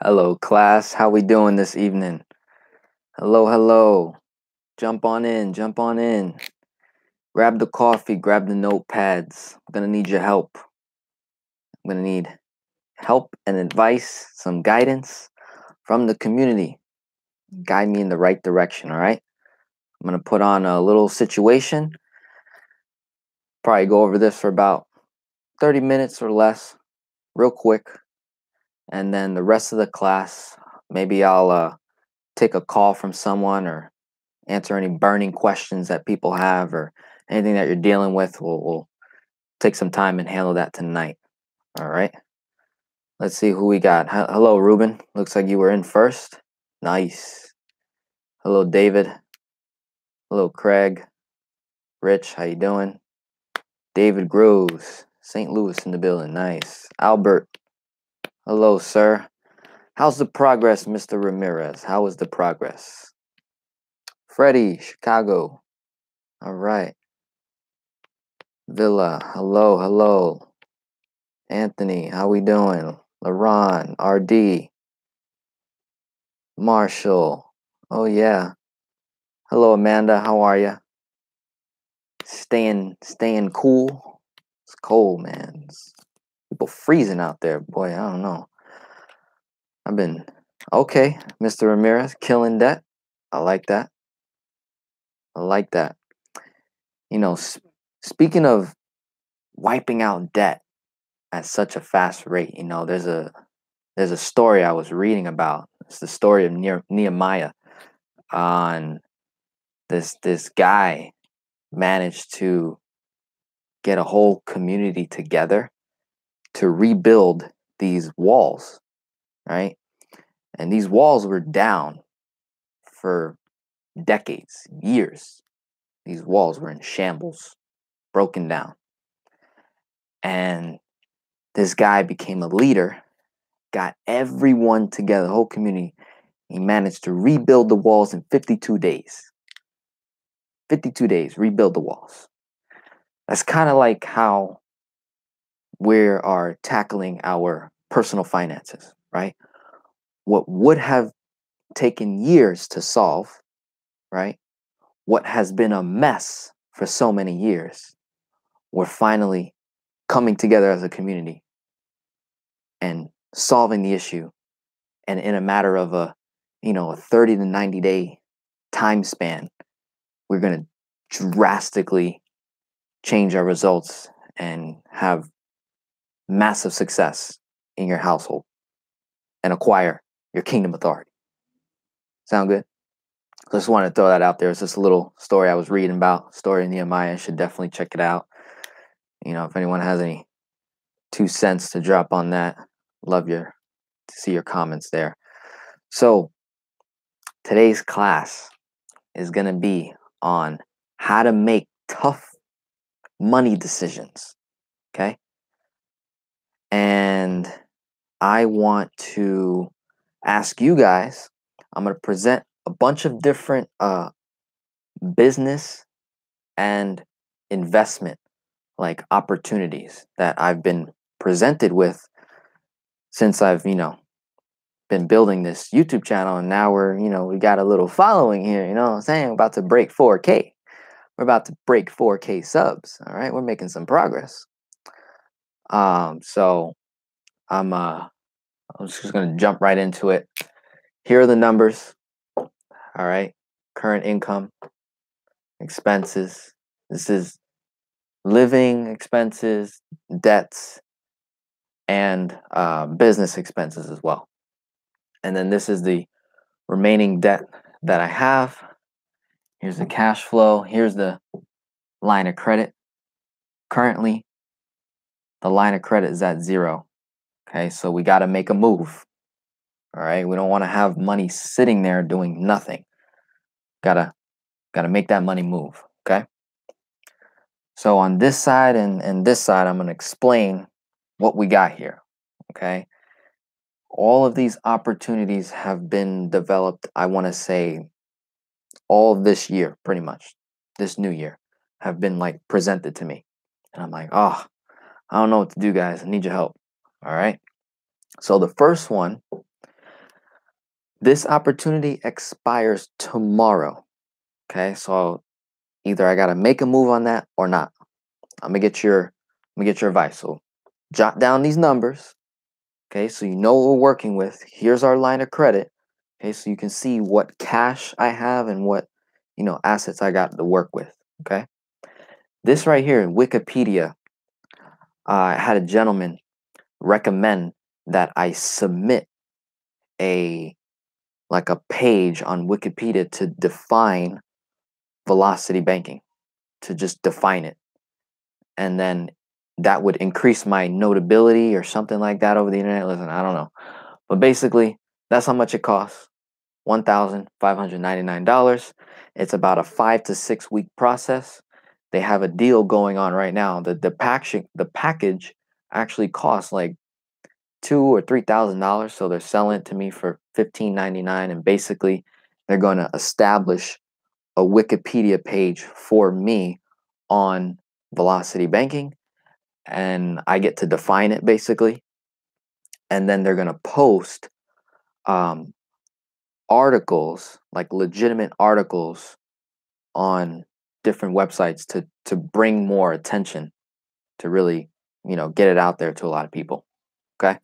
Hello, class. How we doing this evening? Hello, hello. Jump on in, jump on in. Grab the coffee, grab the notepads. I'm gonna need your help. I'm gonna need help and advice, some guidance from the community. Guide me in the right direction, all right? I'm gonna put on a little situation. Probably go over this for about 30 minutes or less, real quick. And then the rest of the class, maybe I'll take a call from someone or answer any burning questions that people have or anything that you're dealing with. We'll take some time and handle that tonight. All right. Let's see who we got. Hello, Ruben. Looks like you were in first. Nice. Hello, David. Hello, Craig. Rich, how you doing? David Groves, St. Louis in the building. Nice. Albert. Hello, sir. How's the progress, Mr. Ramirez? How is the progress? Freddie, Chicago. All right. Villa, hello, hello. Anthony, how we doing? LaRon, RD, Marshall. Oh yeah. Hello, Amanda. How are you? Staying cool. It's cold, man. People freezing out there, boy. I don't know. I've been okay, Mr. Ramirez, killing that. I like that. I like that. You know, speaking of wiping out debt at such a fast rate, there's a story I was reading about. It's the story of Nehemiah. On this guy managed to get a whole community together to rebuild these walls, right? And these walls were down for decades, years. These walls were in shambles, broken down. And this guy became a leader, got everyone together, the whole community. He managed to rebuild the walls in 52 days. 52 days, rebuild the walls. That's kind of like how we are tackling our personal finances, right? What would have taken years to solve, right? What has been a mess for so many years, we're finally coming together as a community and solving the issue. And in a matter of a 30 to 90 day time span, we're going to drastically change our results and have massive success in your household and acquire your kingdom authority. Sound good? Just wanted to throw that out there. It's just a little story I was reading about. Story of Nehemiah. Should definitely check it out. If anyone has any 2 cents to drop on that, love to see your comments there. So today's class is going to be on how to make tough money decisions. Okay. And I want to ask you guys, I'm going to present a bunch of different business and investment like opportunities that I've been presented with since I've been building this YouTube channel, and now we got a little following here, what I'm saying? We're about to break 4K. We're about to break 4K subs. All right, we're making some progress. So I'm just gonna jump right into it. Here are the numbers. All right, current income, expenses. This is living expenses, debts, and business expenses as well. And then this is the remaining debt that I have. Here's the cash flow. Here's the line of credit. Currently, the line of credit is at 0. Okay, so we got to make a move. All right, we don't want to have money sitting there doing nothing. Gotta make that money move. Okay. So on this side and this side, I'm gonna explain what we got here. Okay. All of these opportunities have been developed, I want to say, all this year, pretty much, this new year, have been like presented to me. And I'm like, oh, I don't know what to do, guys. I need your help. All right. So the first one This opportunity expires tomorrow. Okay, so either I gotta make a move on that or not. I'm gonna get your advice. So jot down these numbers. Okay, so you know what we're working with. Here's our line of credit. Okay, so you can see what cash I have and what assets I got to work with. Okay, this right here in Wikipedia, I had a gentleman recommend that I submit a like a page on Wikipedia to define velocity banking, to just define it. And then that would increase my notability or something like that over the internet. Listen, I don't know. But basically, that's how much it costs. $1,599. It's about a 5 to 6 week process. They have a deal going on right now. The package actually costs like $2,000 or $3,000. So they're selling it to me for $15.99, and basically they're going to establish a Wikipedia page for me on velocity banking, and I get to define it basically. And then they're going to post um, articles, like legitimate articles, on different websites to bring more attention, to really get it out there to a lot of people. Okay.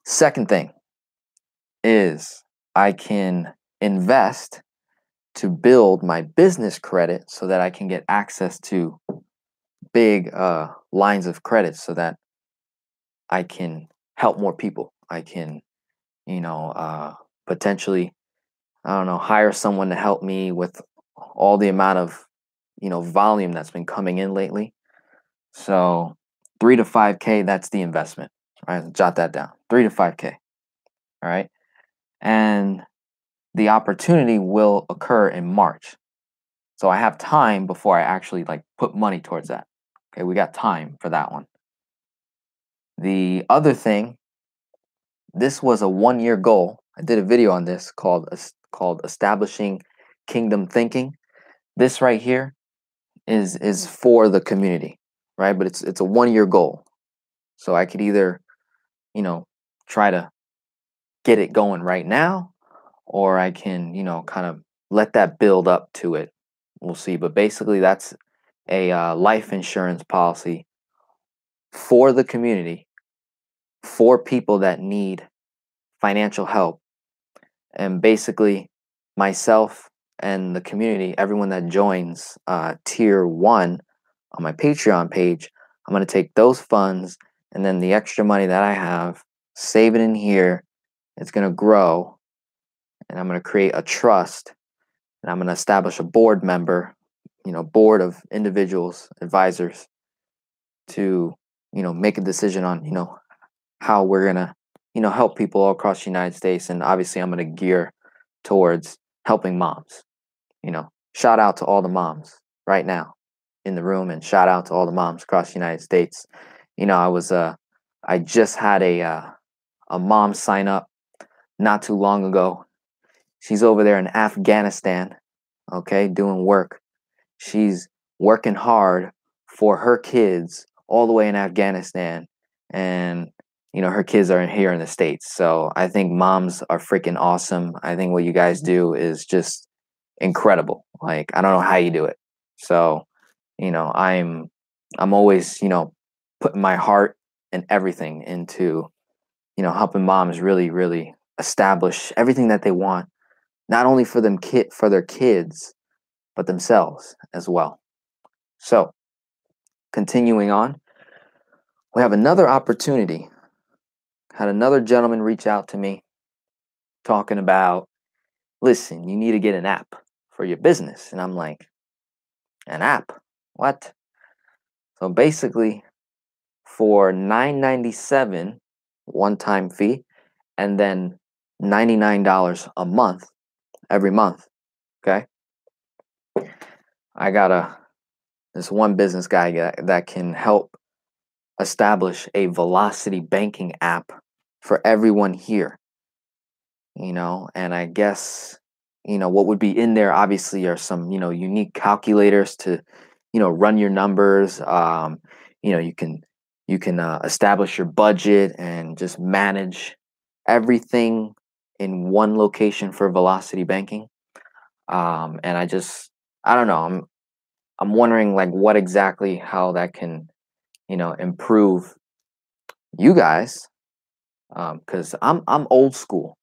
Second thing is I can invest to build my business credit so that I can get access to big lines of credit so that I can help more people. I can, potentially, I don't know, hire someone to help me with all the amount of, volume that's been coming in lately. So 3 to 5K, that's the investment. All right, jot that down. 3 to 5K. All right. And the opportunity will occur in March. So I have time before I actually like put money towards that. Okay, we got time for that one. The other thing, this was a 1 year goal. I did a video on this called establishing kingdom thinking. This right here is for the community, right? But it's a 1 year goal. So I could either, try to get it going right now, or I can, kind of let that build up to it. We'll see. But basically, that's a life insurance policy for the community, for people that need financial help. And basically, myself and the community, everyone that joins tier 1 on my Patreon page, I'm going to take those funds and then the extra money that I have, save it in here. It's going to grow, and I'm going to create a trust, and I'm going to establish a board member, board of individuals, advisors, to, make a decision on, how we're going to, help people all across the United States. And obviously, I'm going to gear towards helping moms. Shout out to all the moms right now in the room, and shout out to all the moms across the United States. I just had a mom sign up not too long ago. She's over there in Afghanistan, okay, doing work. She's working hard for her kids all the way in Afghanistan, and her kids are here in the States. So I think moms are freaking awesome. I think what you guys do is just incredible. Like, I don't know how you do it. So, I'm always, putting my heart and everything into, helping moms really, really establish everything that they want, not only for for their kids, but themselves as well. So, continuing on, we have another opportunity. Had another gentleman reach out to me talking about, listen, you need to get an app for your business. And I'm like, an app? What? So basically, for $9.97 one-time fee, and then $99 a month, every month. Okay. I got this one business guy that can help establish a velocity banking app for everyone here. And I guess, what would be in there obviously are some, unique calculators to, run your numbers. You can establish your budget and just manage everything in one location for velocity banking. And I don't know. I'm wondering like what exactly how that can, improve you guys. Because I'm old school.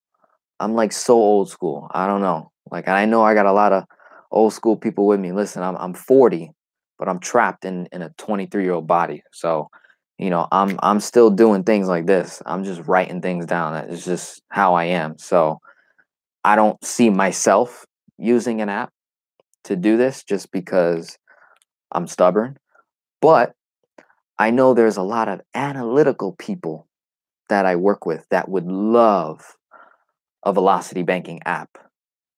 I'm like so old school. I don't know. Like I know I got a lot of old school people with me. Listen, I'm 40, but I'm trapped in a 23-year-old body. So, I'm still doing things like this. I'm just writing things down. It's just how I am. So I don't see myself using an app to do this just because I'm stubborn. But I know there's a lot of analytical people that I work with that would love a velocity banking app,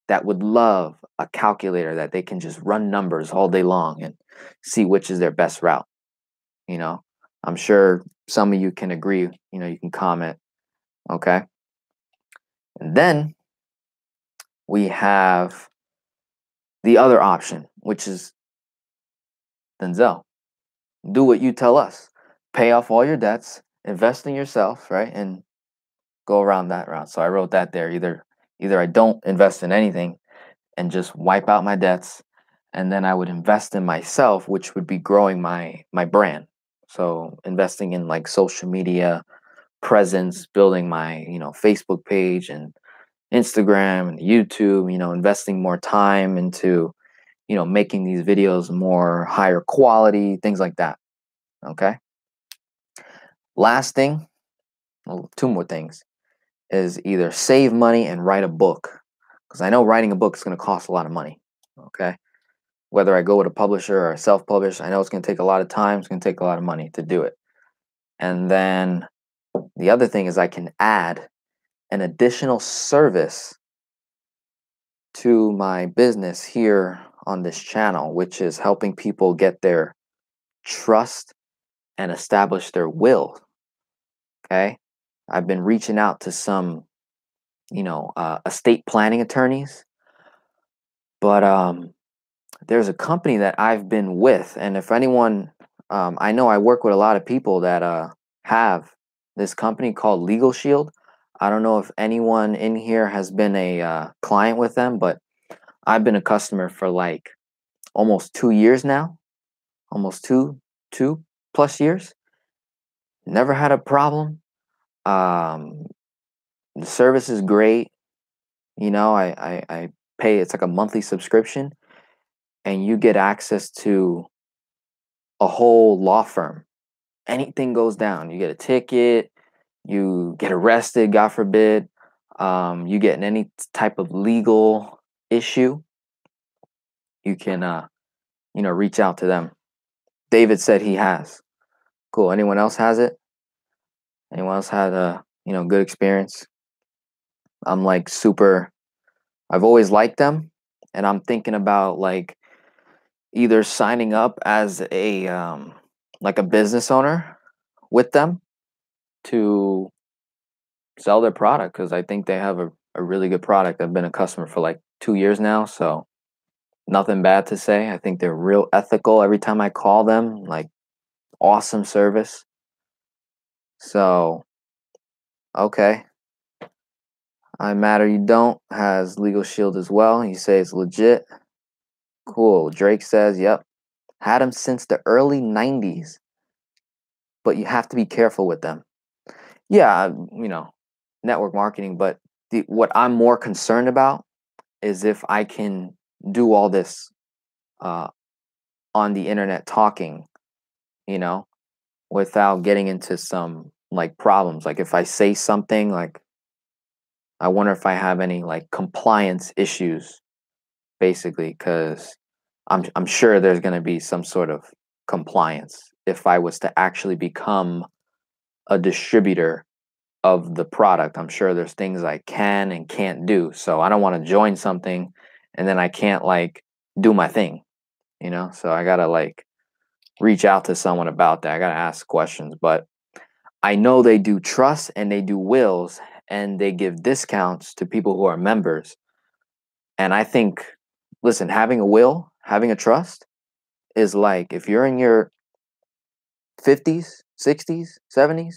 that would love a calculator that they can just run numbers all day long and see which is their best route. You know, I'm sure some of you can agree, you can comment. Okay. And then we have the other option, which is Denzel. Do what you tell us. Pay off all your debts, invest in yourself, right? And go around that route. So I wrote that there. Either I don't invest in anything and just wipe out my debts, and then I would invest in myself, which would be growing my brand. So investing in like social media presence, building my, Facebook page and Instagram and YouTube, investing more time into, making these videos more higher quality, things like that. Okay. Last thing, well, two more things, is either save money and write a book. Because I know writing a book is going to cost a lot of money. Okay. Whether I go with a publisher or self-publish, I know it's going to take a lot of time. It's going to take a lot of money to do it. And then the other thing is I can add an additional service to my business here on this channel, which is helping people get their trust and establish their will. Okay. I've been reaching out to some, estate planning attorneys, but there's a company that I've been with, and if anyone, I know I work with a lot of people that have this company called Legal Shield. I don't know if anyone in here has been a client with them, but I've been a customer for like almost 2 years now, almost two plus years. Never had a problem. Um, the service is great. I pay. It's like a monthly subscription, and you get access to a whole law firm. Anything goes down, you get a ticket, you get arrested, God forbid, you get in any type of legal issue, you can, reach out to them. David said he has. Cool. Anyone else has it? Anyone else had a, good experience? I'm like super, I've always liked them, and I'm thinking about like either signing up as a, like a business owner with them to sell their product, because I think they have a really good product. I've been a customer for like 2 years now, so nothing bad to say. I think they're real ethical every time I call them, like awesome service. So, okay. I Matter You Don't has Legal Shield as well. You say it's legit. Cool. Drake says, yep. Had them since the early 90s, but you have to be careful with them. Yeah, network marketing, but what I'm more concerned about is if I can do all this uh, on the internet talking, you know, without getting into some like problems. Like if I say something, like I wonder if I have any like compliance issues, basically, because I'm sure there's going to be some sort of compliance if I was to actually become a distributor of the product. I'm sure there's things I can and can't do. So I don't want to join something and then I can't like do my thing, So I got to like reach out to someone about that. I got to ask questions, but I know they do trust and they do wills and they give discounts to people who are members. And I think, listen, having a will, having a trust is like if you're in your 50s, 60s, 70s,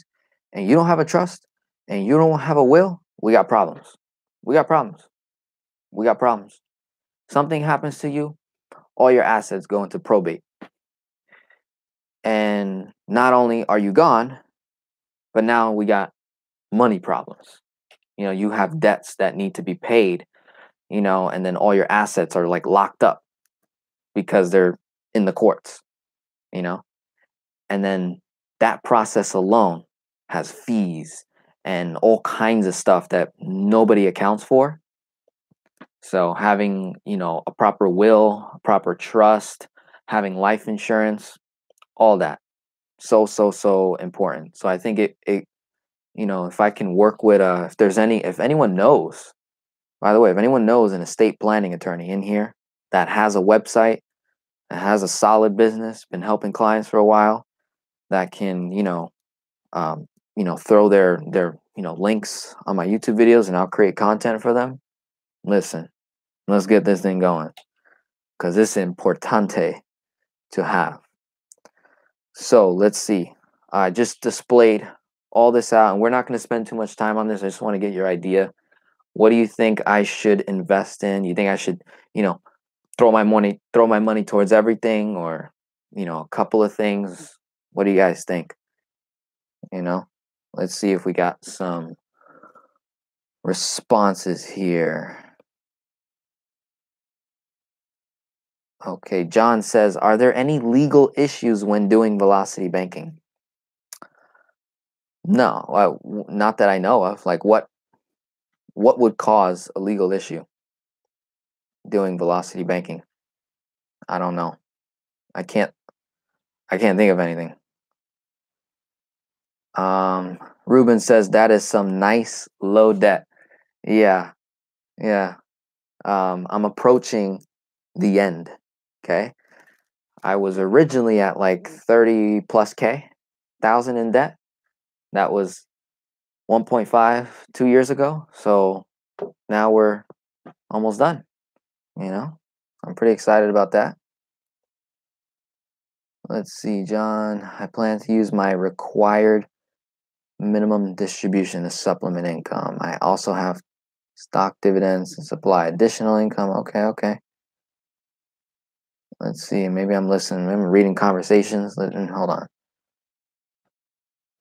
and you don't have a trust and you don't have a will, we got problems. We got problems. We got problems. Something happens to you, all your assets go into probate. And not only are you gone, but now we got money problems. You know, you have debts that need to be paid, you know, and then all your assets are like locked up because they're in the courts, you know. And then that process alone has fees and all kinds of stuff that nobody accounts for. So having, you know, a proper will, a proper trust, having life insurance, all that, so important. So I think it you know, if I can work with if anyone knows, by the way, if anyone knows an estate planning attorney in here that has a website, that has a solid business, been helping clients for a while, that can, throw their links on my YouTube videos and I'll create content for them. Listen, let's get this thing going because it's importante to have. So let's see. I just displayed all this out, and we're not going to spend too much time on this. I just want to get your idea. What do you think I should invest in? You think I should, throw my money towards everything, or a couple of things? What do you guys think? Let's see if we got some responses here. Okay, John says, are there any legal issues when doing velocity banking? No, not that I know of. Like what would cause a legal issue doing velocity banking? I don't know. I can't think of anything. Ruben says that is some nice low debt. Yeah. I'm approaching the end. Okay. I was originally at like 30 plus thousand in debt. That was 1.5, 2 years ago. So now we're almost done. I'm pretty excited about that. Let's see, John. I plan to use my required minimum distribution to supplement income. I also have stock dividends and supply additional income. Okay. Let's see. Maybe I'm listening. Maybe I'm reading conversations. Hold on.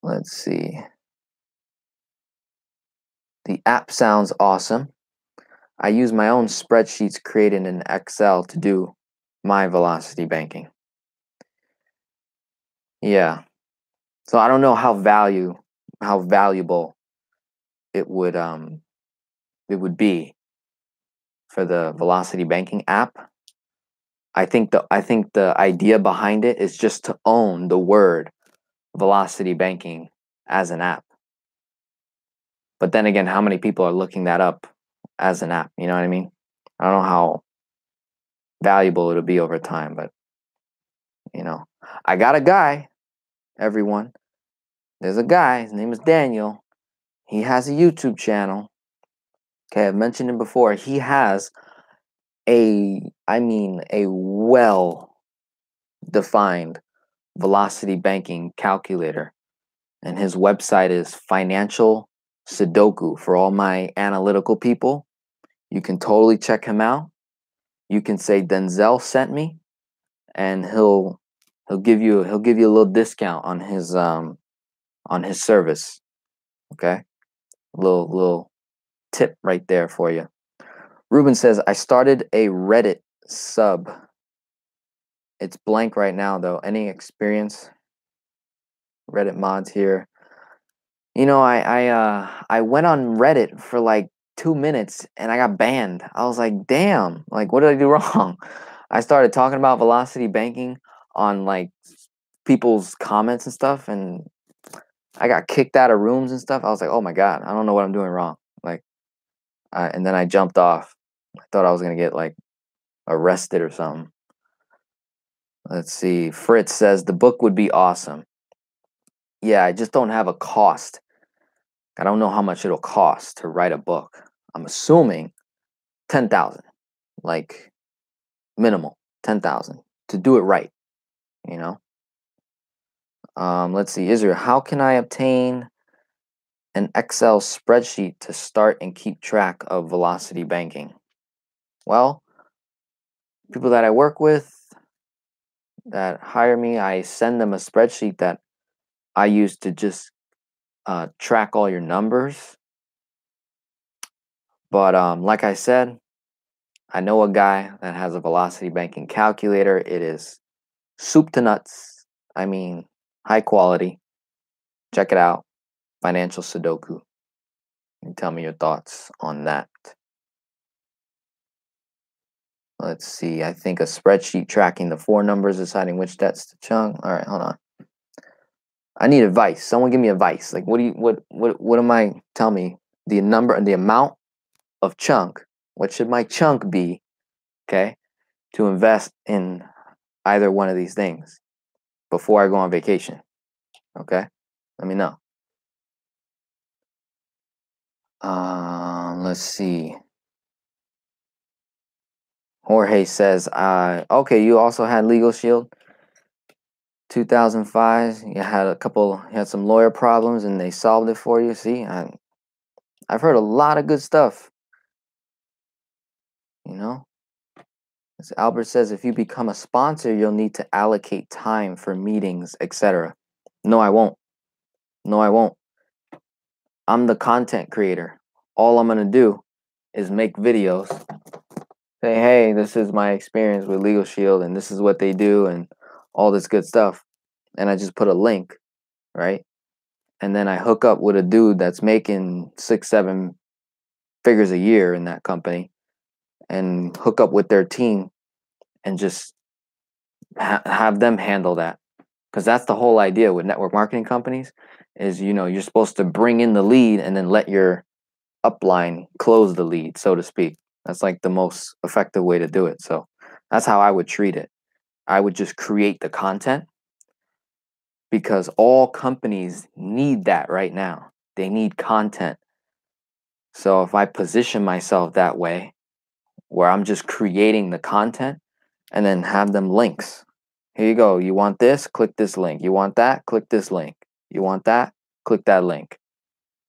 Let's see. The app sounds awesome. I use my own spreadsheets created in Excel to do my velocity banking. Yeah. So I don't know how valuable it would be for the velocity banking app. I think the idea behind it is just to own the word velocity banking as an app. But then again, how many people are looking that up as an app? You know what I mean? I don't know how valuable it'll be over time, but I got a guy, everyone. There's a guy, his name is Daniel. He has a YouTube channel. Okay, I've mentioned him before. He has a well-defined velocity banking calculator. And his website is Financial Sudoku. For all my analytical people, you can totally check him out. You can say Denzel sent me, and he'll give you a little discount on his service. Okay, little tip right there for you. Ruben says, I started a Reddit sub. It's blank right now though. Any experience? Reddit mods here. I went on Reddit for like 2 minutes and I got banned. I was like, damn, like what did I do wrong? I started talking about velocity banking on like people's comments and stuff, and I got kicked out of rooms and stuff. I was like, oh my God, I don't know what I'm doing wrong. Like, and then I jumped off. I thought I was gonna get like arrested or something. Let's see. Fritz says the book would be awesome. Yeah, I just don't have a cost. I don't know how much it'll cost to write a book. I'm assuming 10,000, like minimal 10,000 to do it right. Let's see. Israel, how can I obtain an Excel spreadsheet to start and keep track of velocity banking? Well, people that I work with that hire me, I send them a spreadsheet that I use to just track all your numbers. But like I said, I know a guy that has a velocity banking calculator. It is soup to nuts. I mean, high quality. Check it out. Financial Sudoku. And tell me your thoughts on that. Let's see. I think a spreadsheet tracking the 4 numbers, deciding which debts to chunk. All right, hold on. I need advice. Someone give me advice. Like, what am I? Tell me the number and the amount of chunk. What should my chunk be? Okay, to invest in either one of these things before I go on vacation. Okay, let me know. Let's see. Jorge says, okay, you also had Legal Shield 2005. You had some lawyer problems and they solved it for you. See, I've heard a lot of good stuff. You know, as Albert says, if you become a sponsor, you'll need to allocate time for meetings, etc. No, I won't. No, I won't. I'm the content creator. All I'm going to do is make videos. Say, hey, this is my experience with Legal Shield and this is what they do and all this good stuff. And I just put a link, right? And then I hook up with a dude that's making 6-7 figures a year in that company and hook up with their team and just have them handle that. Because that's the whole idea with network marketing companies is, you're supposed to bring in the lead and then let your upline close the lead, so to speak. That's like the most effective way to do it. So that's how I would treat it. I would just create the content because all companies need that right now. They need content. So if I position myself that way, where I'm just creating the content and then have them links. Here you go. You want this? Click this link. You want that? Click this link. You want that? Click that link.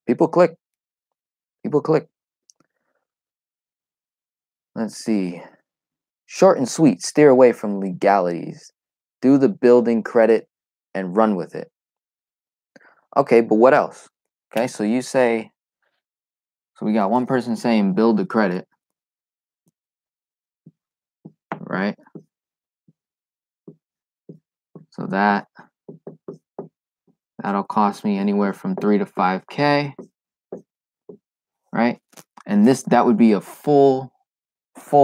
People click. People click. Let's see. Short and sweet. Steer away from legalities. Do the building credit and run with it. Okay, but what else? Okay, so you say, so we got one person saying build the credit, right? So that'll cost me anywhere from 3 to 5K, right? And that would be a full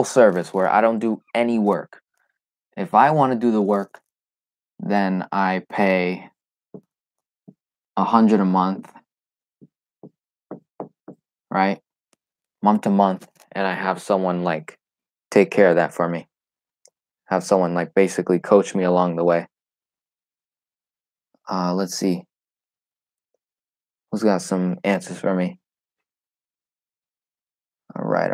service where I don't do any work. If I want to do the work, then I pay $100 a month, right? Month to month, and I have someone like take care of that for me. Have someone like basically coach me along the way. Let's see. Who's got some answers for me? All right.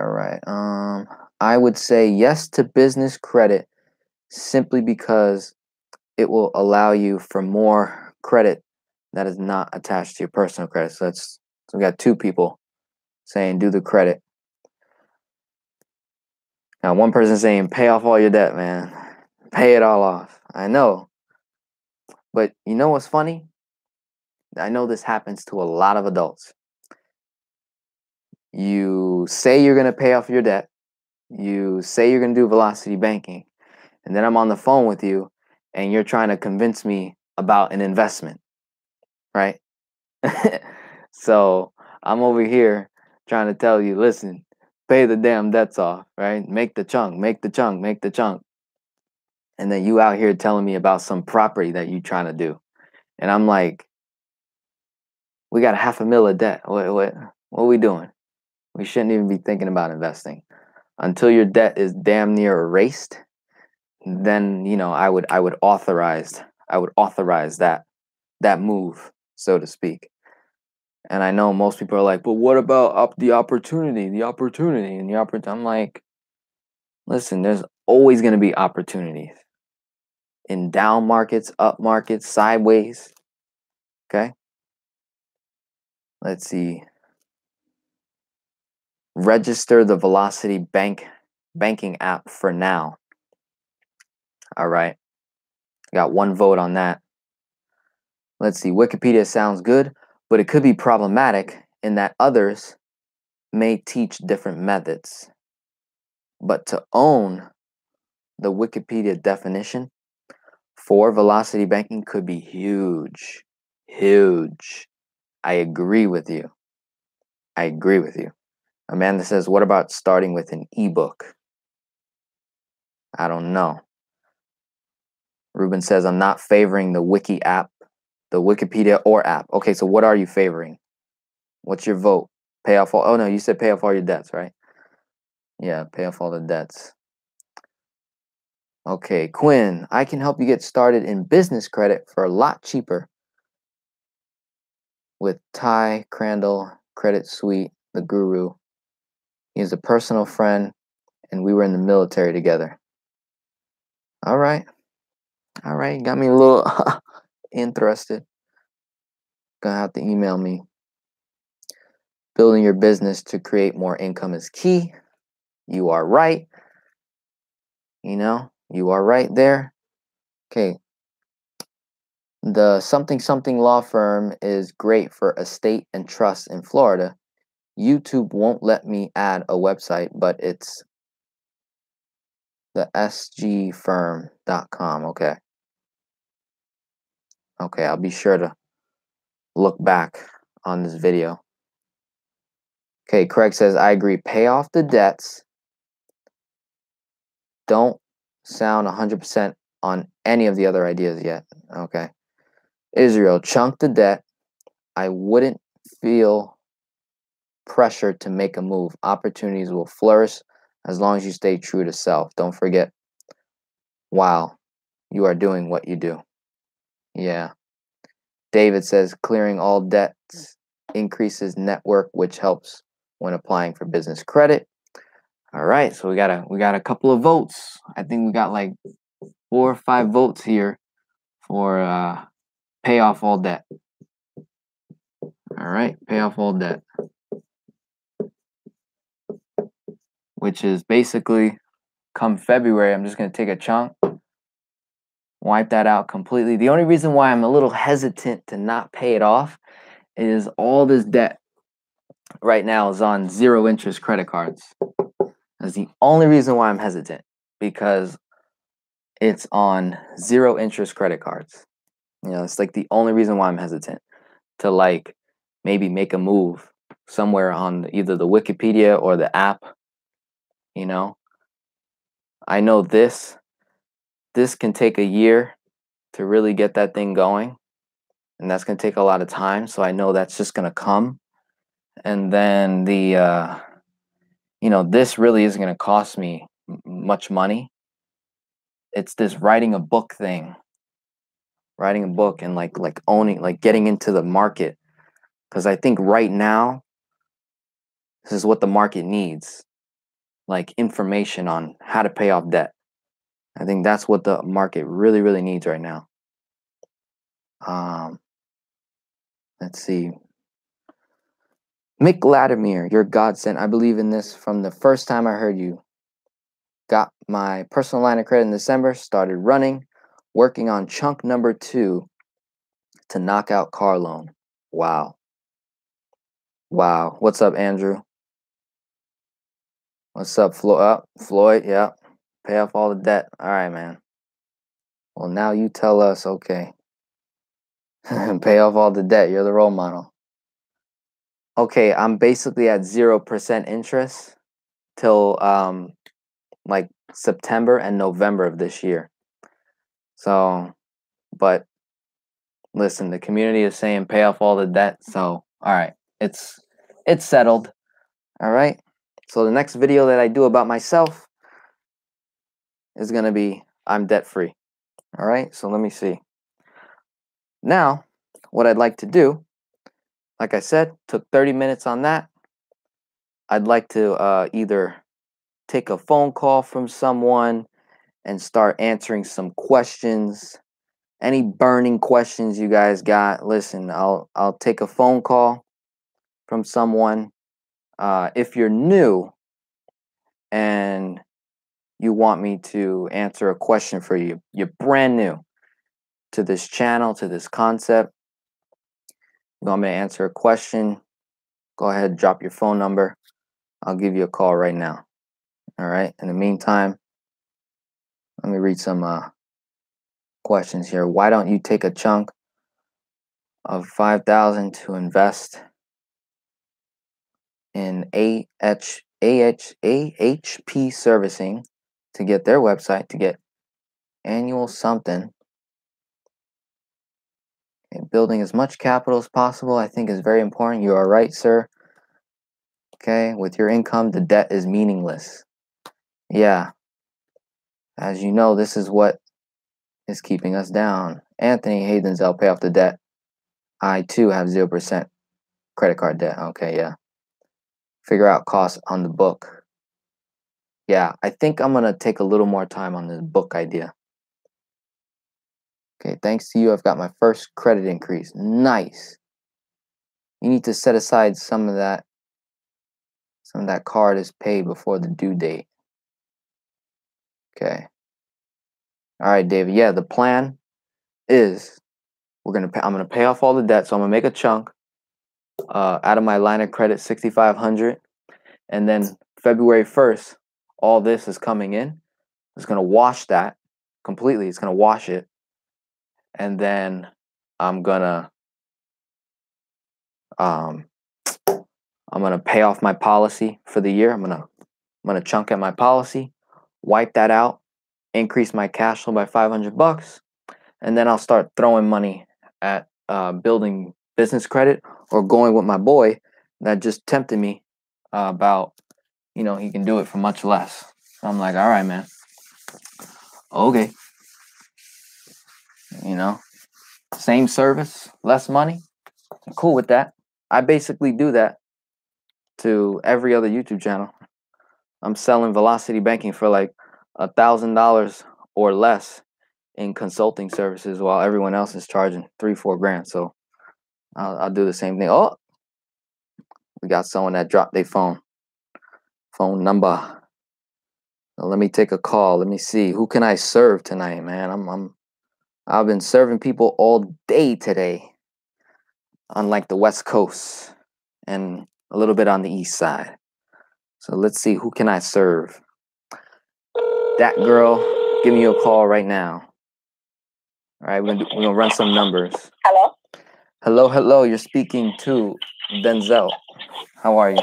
I would say yes to business credit simply because it will allow you for more credit that is not attached to your personal credit. So we got 2 people saying do the credit. Now one person saying pay off all your debt, man. Pay it all off. I know. But you know what's funny? I know this happens to a lot of adults. You say you're going to pay off your debt. You say you're going to do velocity banking. And then I'm on the phone with you and you're trying to convince me about an investment, right? So I'm over here trying to tell you, listen, pay the damn debts off, right? Make the chunk. And then you out here telling me about some property that you trying to do. And I'm like, we got $500,000 of debt. What are we doing? We shouldn't even be thinking about investing. Until your debt is damn near erased, then I would authorize that move, so to speak. And I know most people are like, but what about the opportunity? I'm like, listen, there's always going to be opportunities in down markets, up markets, sideways. Okay. Let's see. Register the Velocity banking app for now. All right. Got 1 vote on that. Let's see. Wikipedia sounds good, but it could be problematic in that others may teach different methods. But to own the Wikipedia definition for velocity banking could be huge. Huge. I agree with you. I agree with you. Amanda says, what about starting with an ebook? I don't know. Ruben says, I'm not favoring the Wiki app, the Wikipedia or app. Okay, so what are you favoring? What's your vote? Pay off all, oh no, you said pay off all your debts, right? Yeah, pay off all the debts. Okay, Quinn, I can help you get started in business credit for a lot cheaper with Ty Crandall Credit Suite, the guru. He's a personal friend, and we were in the military together. All right. All right, got me a little interested. Gonna have to email me. Building your business to create more income is key. You are right. You know, you are right there. Okay. The something law firm is great for estate and trust in Florida. YouTube won't let me add a website, but it's the sgfirm.com. Okay. Okay, I'll be sure to look back on this video. Okay, Craig says, I agree. Pay off the debts. Don't sound 100% on any of the other ideas yet. Okay. Israel, chunk the debt. I wouldn't feel pressure to make a move. Opportunities will flourish as long as you stay true to self. Don't forget while you are doing what you do. Yeah. David says clearing all debts increases network, which helps when applying for business credit. All right, so we got a couple of votes. I think we got like 4 or 5 votes here for pay off all debt. All right, pay off all debt, which is basically come February, I'm just going to take a chunk, wipe that out completely. The only reason why I'm a little hesitant to not pay it off is all this debt right now is on 0 interest credit cards. That's the only reason why I'm hesitant, because it's on 0 interest credit cards. You know, it's like the only reason why I'm hesitant to like maybe make a move somewhere on either the Wikipedia or the app. You know, I know this can take a year to really get that thing going, and that's going to take a lot of time. So I know that's just going to come. And then the, you know, this really isn't going to cost me much money. It's this writing a book thing, writing a book and like owning, like getting into the market. Because I think right now, this is what the market needs, like information on how to pay off debt. I think that's what the market really, really needs right now. Let's see. Mick Latimer, you're godsend. I believe in this from the first time I heard you. Got my personal line of credit in December, started running, working on chunk number 2 to knock out car loan. Wow. Wow. What's up, Andrew? What's up, Floyd? Yeah. Pay off all the debt. All right, man. Well, now you tell us, okay. Pay off all the debt. You're the role model. Okay, I'm basically at 0% interest till like September and November of this year. So, but listen, the community is saying pay off all the debt. So, all right, it's settled. All right. So the next video that I do about myself is going to be I'm debt free. All right. So let me see. Now, what I'd like to do, like I said, took 30 minutes on that. I'd like to either take a phone call from someone and start answering some questions. Any burning questions you guys got, listen, I'll take a phone call from someone. If you're new and you want me to answer a question for you, you're brand new to this channel, to this concept, you want me to answer a question, go ahead, drop your phone number. I'll give you a call right now. All right. In the meantime, let me read some questions here. Why don't you take a chunk of $5,000 to invest in AHP servicing to get their website to get annual something? Okay, building as much capital as possible, I think, is very important. You are right, sir. Okay, with your income, the debt is meaningless. Yeah. As you know, this is what is keeping us down. Anthony, hey, Denzel, pay off the debt. I, too, have 0% credit card debt. Okay, yeah. Figure out costs on the book. Yeah, I think I'm going to take a little more time on this book idea. Okay, thanks to you, I've got my first credit increase. Nice. You need to set aside some of that card is paid before the due date. Okay. All right, David. Yeah, the plan is I'm gonna pay off all the debt. So I'm gonna make a chunk out of my line of credit, $6,500, and then February 1st, all this is coming in. It's gonna wash that completely. It's gonna wash it, and then I'm gonna pay off my policy for the year. I'm gonna chunk at my policy, wipe that out, increase my cash flow by $500, and then I'll start throwing money at building business credit or going with my boy that just tempted me about, he can do it for much less. So I'm like, all right, man. Okay. Same service, less money. I'm cool with that. I basically do that to every other YouTube channel. I'm selling velocity banking for like $1,000 or less in consulting services while everyone else is charging $3-4 grand. So I'll do the same thing. Oh, we got someone that dropped their phone number. So let me take a call. Let me see, who can I serve tonight, man? I've been serving people all day today, unlike the West Coast and a little bit on the East Side. So let's see, who can I serve? That girl, give me a call right now. All right, we're gonna run some numbers. Hello? Hello, you're speaking to Denzel. How are you?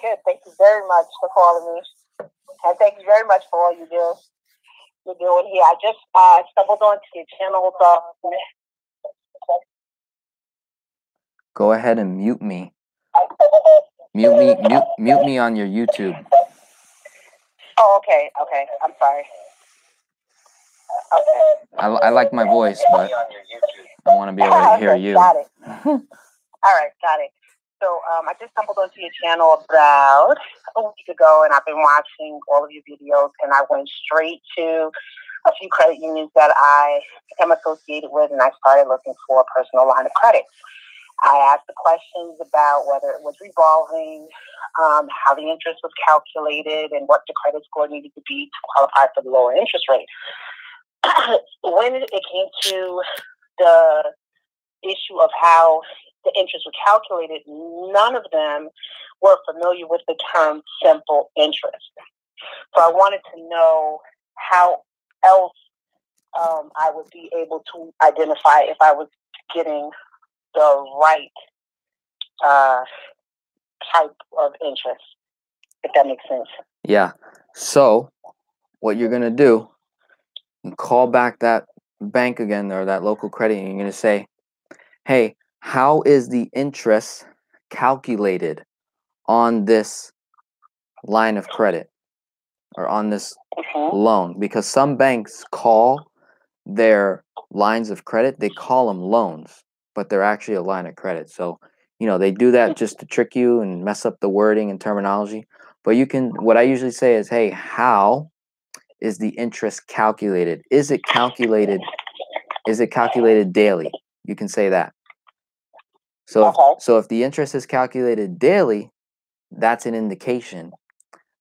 Good. Thank you very much for calling me. And thank you very much for all you're doing here. I just stumbled onto your channel. Go ahead and mute me. Mute me on your YouTube. Oh, okay. I'm sorry. Okay. I like my voice, but I want to be able to hear you. Got it. All right, got it. So I just stumbled onto your channel about a week ago, and I've been watching all of your videos, and I went straight to a few credit unions that I am associated with, and I started looking for a personal line of credit. I asked the questions about whether it was revolving, how the interest was calculated, and what the credit score needed to be to qualify for the lower interest rate. When it came to the issue of how the interest was calculated, none of them were familiar with the term simple interest. So I wanted to know how else I would be able to identify if I was getting the right type of interest, if that makes sense. Yeah. So what you're going to do, you call back that bank again or that local credit union. You're going to say, hey, how is the interest calculated on this line of credit or on this loan? Because some banks call their lines of credit, they call them loans, but they're actually a line of credit. So, they do that just to trick you and mess up the wording and terminology. But what I usually say is, hey, how is the interest calculated? Is it calculated daily? You can say that. So if the interest is calculated daily, that's an indication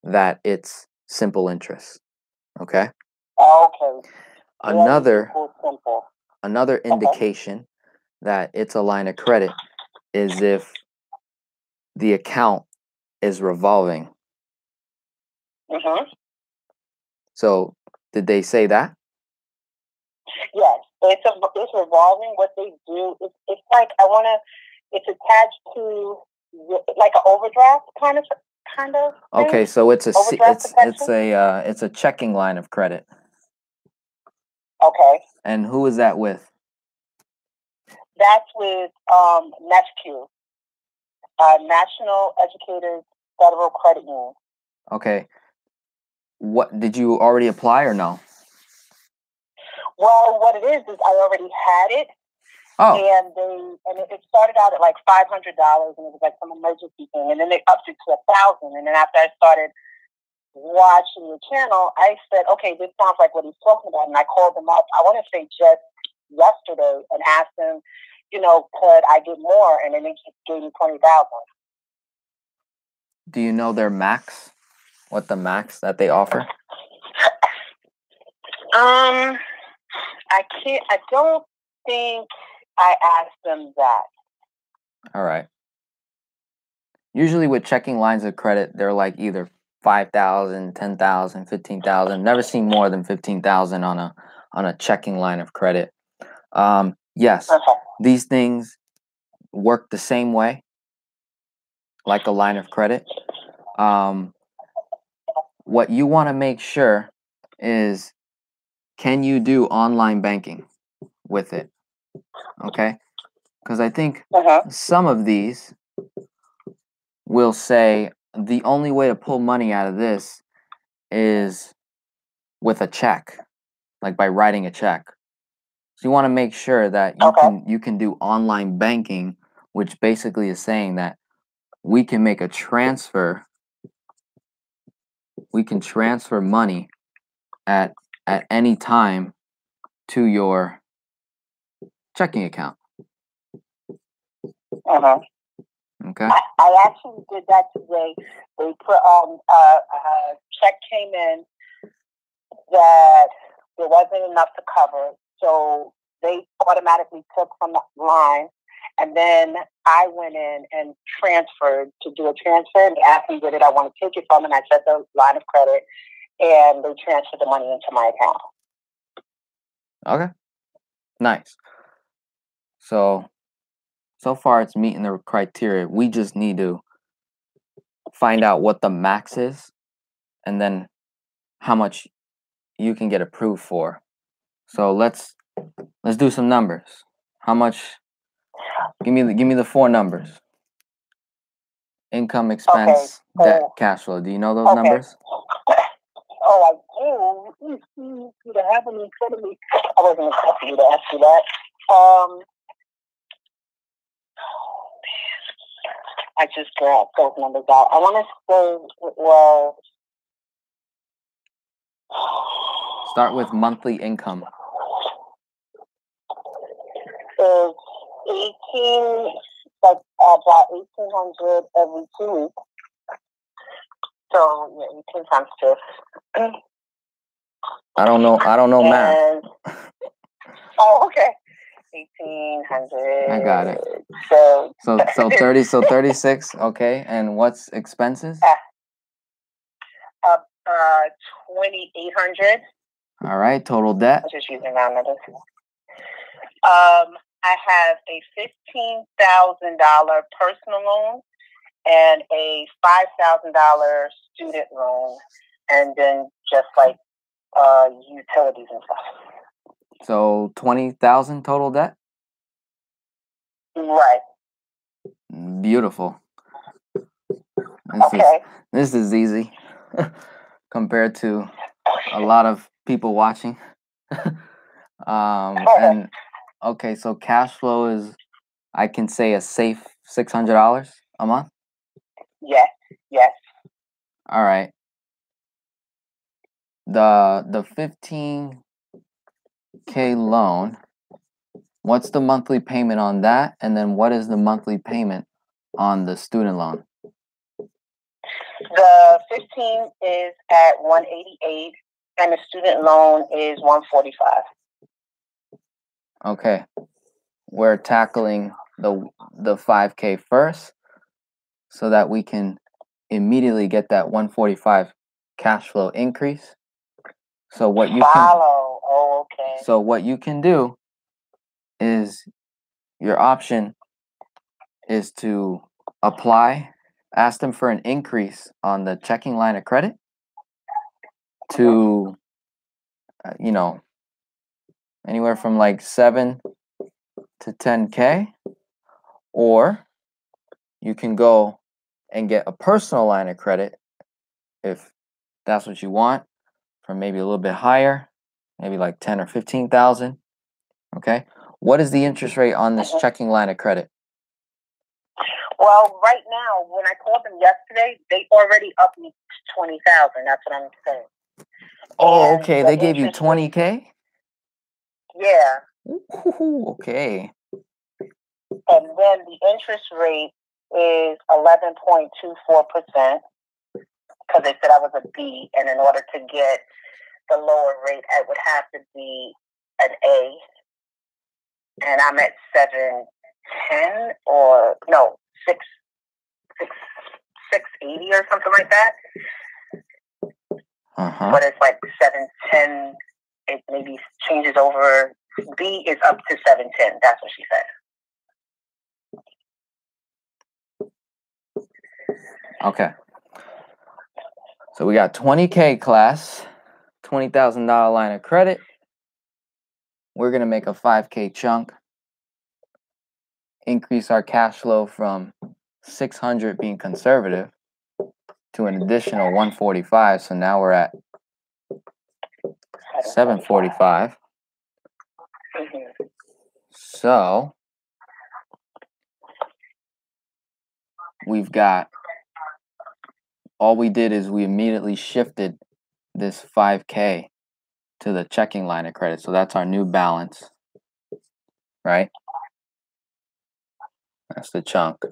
that it's simple interest. Okay? Okay. Another indication that it's a line of credit is if the account is revolving. So did they say that? Yes, it's revolving. What they do is it's like it's attached to like an overdraft kind of thing. Okay, so it's a checking line of credit. Okay. And who is that with? That's with NESQ, National Educators Federal Credit Union. Okay. What did you already apply or no? Well, what it is I already had it. Oh. And it started out at like $500, and it was like some emergency thing, and then they upped it to $1,000. And then after I started watching your channel, I said, okay, this sounds like what he's talking about. And I called him up, I want to say just yesterday, and asked him, could I get more? And then they just gave me $20,000. Do you know their max? What the max that they offer? I don't think I asked them that. All right. Usually with checking lines of credit, they're like either 5,000, 10,000, 15,000. Never seen more than 15,000 on a checking line of credit. Yes, these things work the same way, like a line of credit. What you want to make sure is, can you do online banking with it? Okay, because I think some of these will say the only way to pull money out of this is with a check, like by writing a check. So you want to make sure that you can do online banking, which basically is saying that we can make a transfer. We can transfer money at any time to your checking account. Okay. I actually did that today. They put a check came in that there wasn't enough to cover, so they automatically took from the line, and then I went in and transferred to do a transfer. And they asked me where did I want to take it from, and I said the line of credit, and they transferred the money into my account. Okay. Nice. So far it's meeting the criteria. We just need to find out what the max is and then how much you can get approved for. So let's do some numbers. How much? Give me the 4 numbers. Income, expense, debt, cash flow. Do you know those numbers? Oh, I do. You have them in front of me. I wasn't expecting you to ask you that. I just grabbed those numbers out. I want to say, well, start with monthly income. It's about 1,800 every 2 weeks. So yeah, 18 times 2. I don't know math. Oh, okay. 1,800. I got it. So 36. Okay, and what's expenses? 2,800. All right. Total debt. I'm just using round numbers. I have a $15,000 personal loan and a $5,000 student loan, and then just like utilities and stuff. So 20,000 total debt? Right. Beautiful. This is easy compared to a lot of people watching. And okay, so cash flow is, I can say, a safe $600 a month? Yes. All right. the 15K loan, what's the monthly payment on that? And then what is the monthly payment on the student loan? The 15 is at 188 and the student loan is 145. Okay. We're tackling the 5K first so that we can immediately get that 145 cash flow increase. So what you So what you can do is your option is to apply, ask them for an increase on the checking line of credit to, you know, anywhere from like 7 to 10K, or you can go and get a personal line of credit if that's what you want, for maybe a little bit higher, maybe like 10 or 15,000. Okay. What is the interest rate on this checking line of credit? Well, right now, when I called them yesterday, they already upped me 20,000. That's what I'm saying. Oh, okay. They gave you 20K? Yeah. Ooh, okay. And then the interest rate is 11.24%, because they said I was a B, and in order to get the lower rate, I would have to be an A, and I'm at 710 or no 680 or something like that. But it's like 710. It maybe changes over. B is up to 710. That's what she said. Okay. So we got 20K class, $20,000 line of credit. We're going to make a 5K chunk, increase our cash flow from 600 being conservative to an additional 145. So now we're at 745. So we've got, all we did is we immediately shifted this 5K to the checking line of credit. So that's our new balance, right? That's the chunk.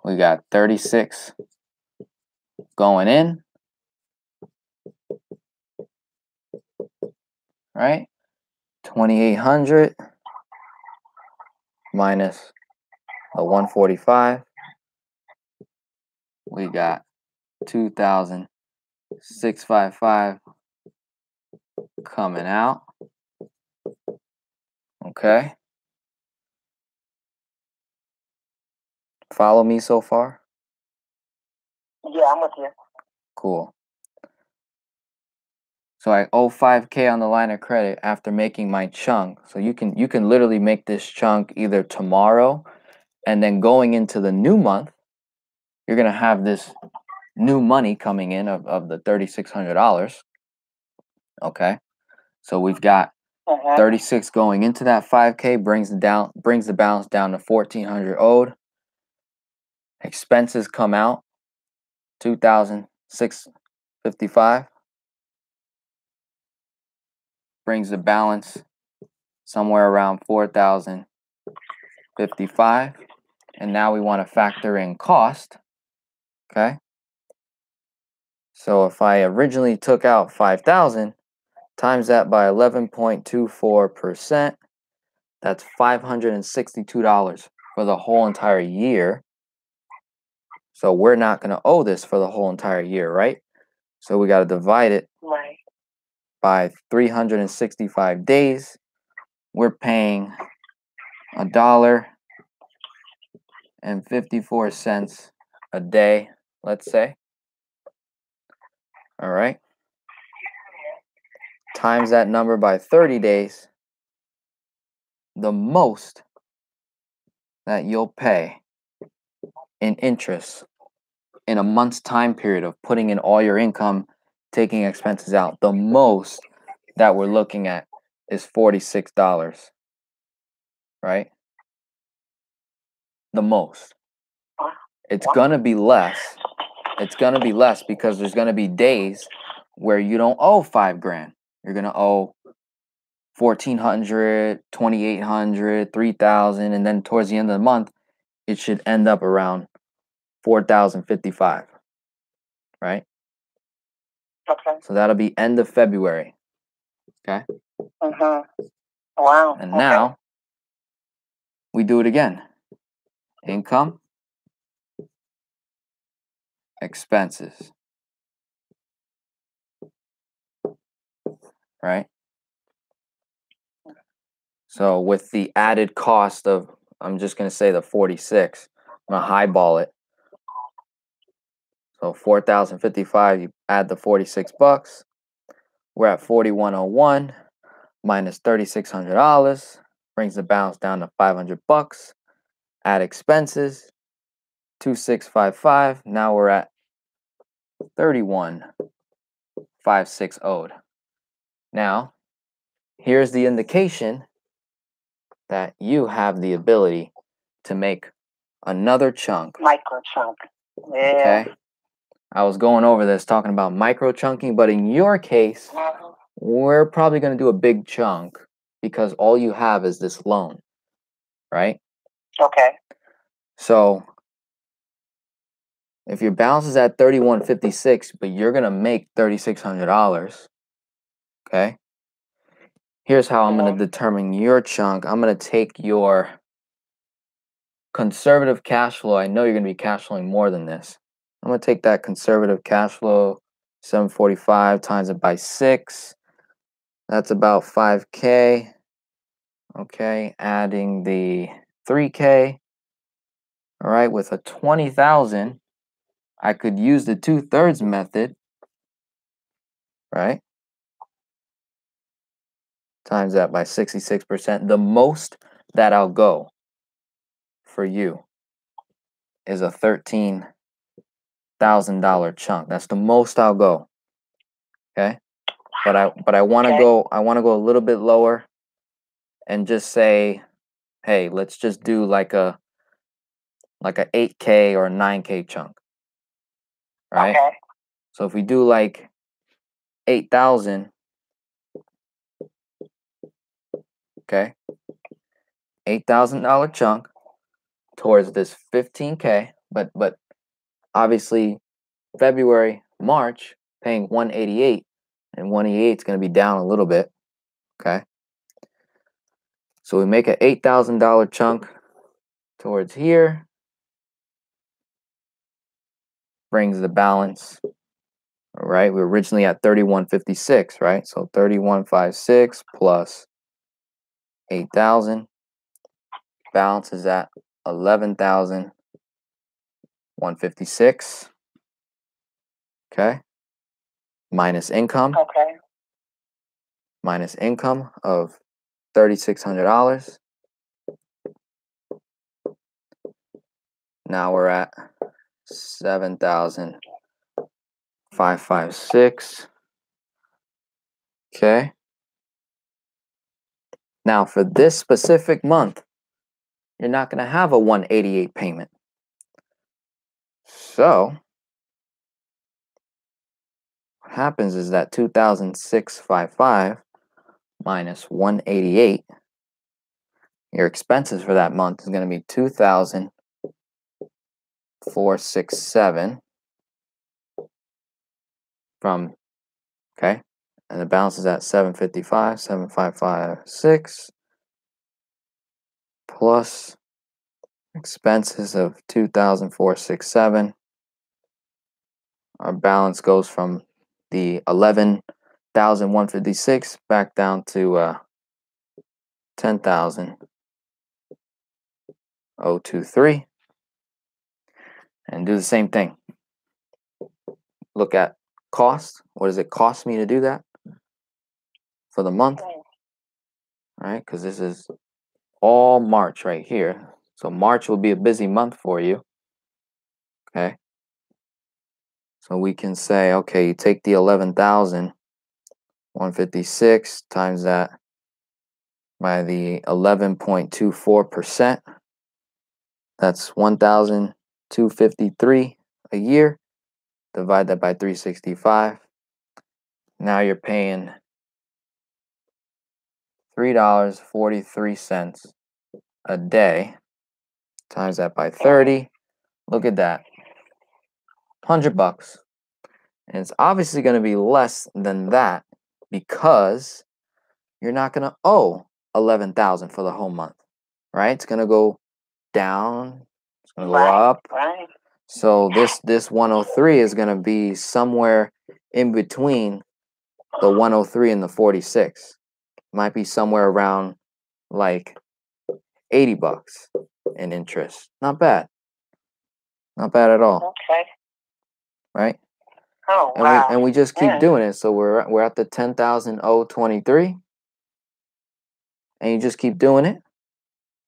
We got 36 going in, right? 2,800 minus the 145. We got 2,655 coming out. Okay. Follow me so far? Yeah, I'm with you. Cool. So I owe 5K on the line of credit after making my chunk. So you can literally make this chunk either tomorrow, and then going into the new month, you're gonna have this new money coming in of the $3,600. Okay. So we've got 36 going into that 5K, brings the balance down to 1,400 owed. Expenses come out 2,655. Brings the balance somewhere around 4,055. And now we want to factor in cost. Okay. So if I originally took out 5,000, times that by 11.24%, that's $562 for the whole entire year. So we're not going to owe this for the whole entire year, right? So we got to divide it by 365 days. We're paying $1.54 a day, let's say. All right. Times that number by 30 days. The most that you'll pay in interest in a month's time period of putting in all your income, taking expenses out, the most that we're looking at is $46, right? The most. It's gonna be less it's going to be less because there's going to be days where you don't owe $5,000. You're going to owe $1,400, $2,800, $3,000, and then towards the end of the month, it should end up around $4,055, right? Okay. So that'll be end of February. Okay. Wow. And now we do it again. Income, expenses, right? So with the added cost of, I'm just going to say the 46, I'm going to highball it. So 4,055, you add the 46 bucks. We're at 4,101 minus $3,600 brings the balance down to 500 bucks. Add expenses, 2,655. Now we're at 31,560 owed. Now, here's the indication that you have the ability to make another chunk. Micro chunk. Yeah. Okay. I was going over this talking about micro chunking, but in your case, we're probably going to do a big chunk because all you have is this loan, right? Okay. So if your balance is at $3,156, but you're going to make $3,600, okay? Here's how I'm going to determine your chunk. I'm going to take your conservative cash flow. I know you're going to be cash flowing more than this. I'm going to take that conservative cash flow, 745, times it by 6. That's about 5K. Okay, adding the 3K. All right, with a 20,000, I could use the 2/3 method, right? Times that by 66%. The most that I'll go for you is a $13,000 chunk. That's the most I'll go. Okay? But I want to go a little bit lower and just say, hey, let's just do like a 8K or a 9K chunk. Right? Okay. So if we do like 8,000, okay? $8,000 chunk towards this 15K, but obviously February, March paying 188, and 188 is going to be down a little bit, okay? So we make an $8,000 chunk towards here, brings the balance, all right? We were originally at 3156, right? So 3156 plus 8,000, balance is at 11,156, okay? Minus income. Okay. Minus income of $3,600. Now we're at 7,556. Okay. Now for this specific month, you're not going to have a 188 payment. So what happens is that 2,655 minus 188, your expenses for that month is going to be 2,467 from, okay, and the balance is at 755, 7,556 plus expenses of 2,467. Our balance goes from the 11,156 back down to 10,023, and do the same thing. Look at cost. What does it cost me to do that for the month? All right, because this is all March right here. So March will be a busy month for you. Okay. So we can say, okay, you take the 11,156 times that by the 11.24%. That's 1,253 a year. divide that by 365. Now you're paying $3.43 a day. Times that by 30. Look at that. $100. And it's obviously going to be less than that because you're not going to owe $11,000 for the whole month, right? It's going to go down. It's going to go up. Right. So this 103 is going to be somewhere in between the 103 and the 46. Might be somewhere around like $80 in interest. Not bad. Not bad at all. Okay. Right? Oh, and wow. we just keep doing it. So we're at the 10,023, and you just keep doing it.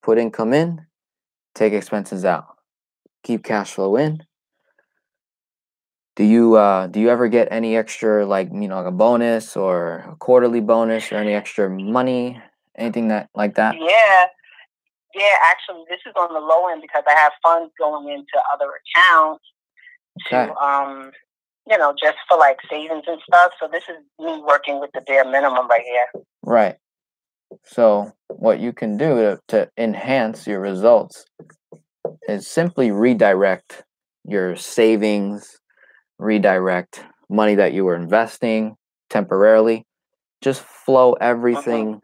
Put income in, take expenses out, keep cash flow in. Do you ever get any extra, like, like a bonus or a quarterly bonus or any extra money, anything like that? Yeah, actually, this is on the low end because I have funds going into other accounts to just for like savings and stuff. So this is me working with the bare minimum right here. Right. So what you can do to enhance your results is simply redirect your savings, redirect money that you were investing temporarily. Just flow everything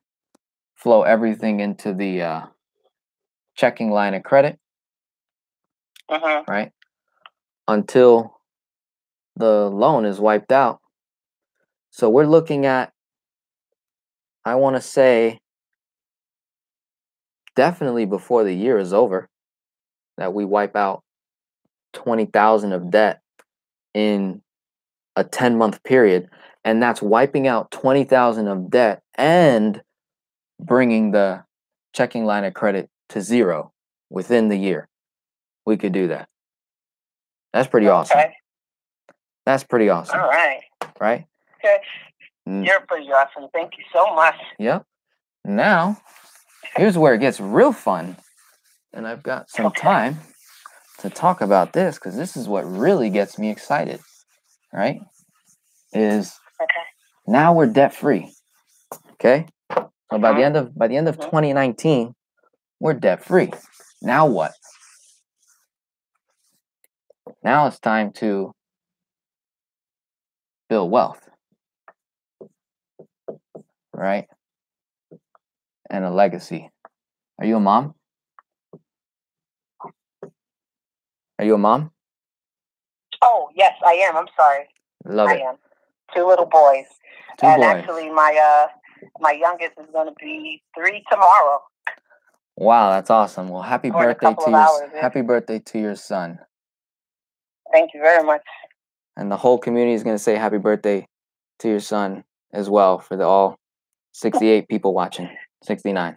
into the checking line of credit, right? Until the loan is wiped out. So we're looking at, I want to say, definitely before the year is over, that we wipe out 20,000 of debt in a 10-month period, and that's wiping out 20,000 of debt and bringing the checking line of credit to zero within the year. We could do that. That's pretty awesome. That's pretty awesome. All right. Right? Okay. You're pretty awesome. Thank you so much. Yep. Now, here's where it gets real fun. And I've got some time to talk about this because this is what really gets me excited. Right? Now we're debt free. Okay? So by the end of 2019, we're debt free. Now what? Now it's time to build wealth. Right? And a legacy. Are you a mom? Are you a mom? Oh, yes, I am. I'm sorry. Love it. I am. 2 little boys. Two boys. Actually, my youngest is going to be 3 tomorrow. Wow, that's awesome. Well, happy birthday to your son. Thank you very much. And the whole community is going to say happy birthday to your son as well for all 68 people watching, 69.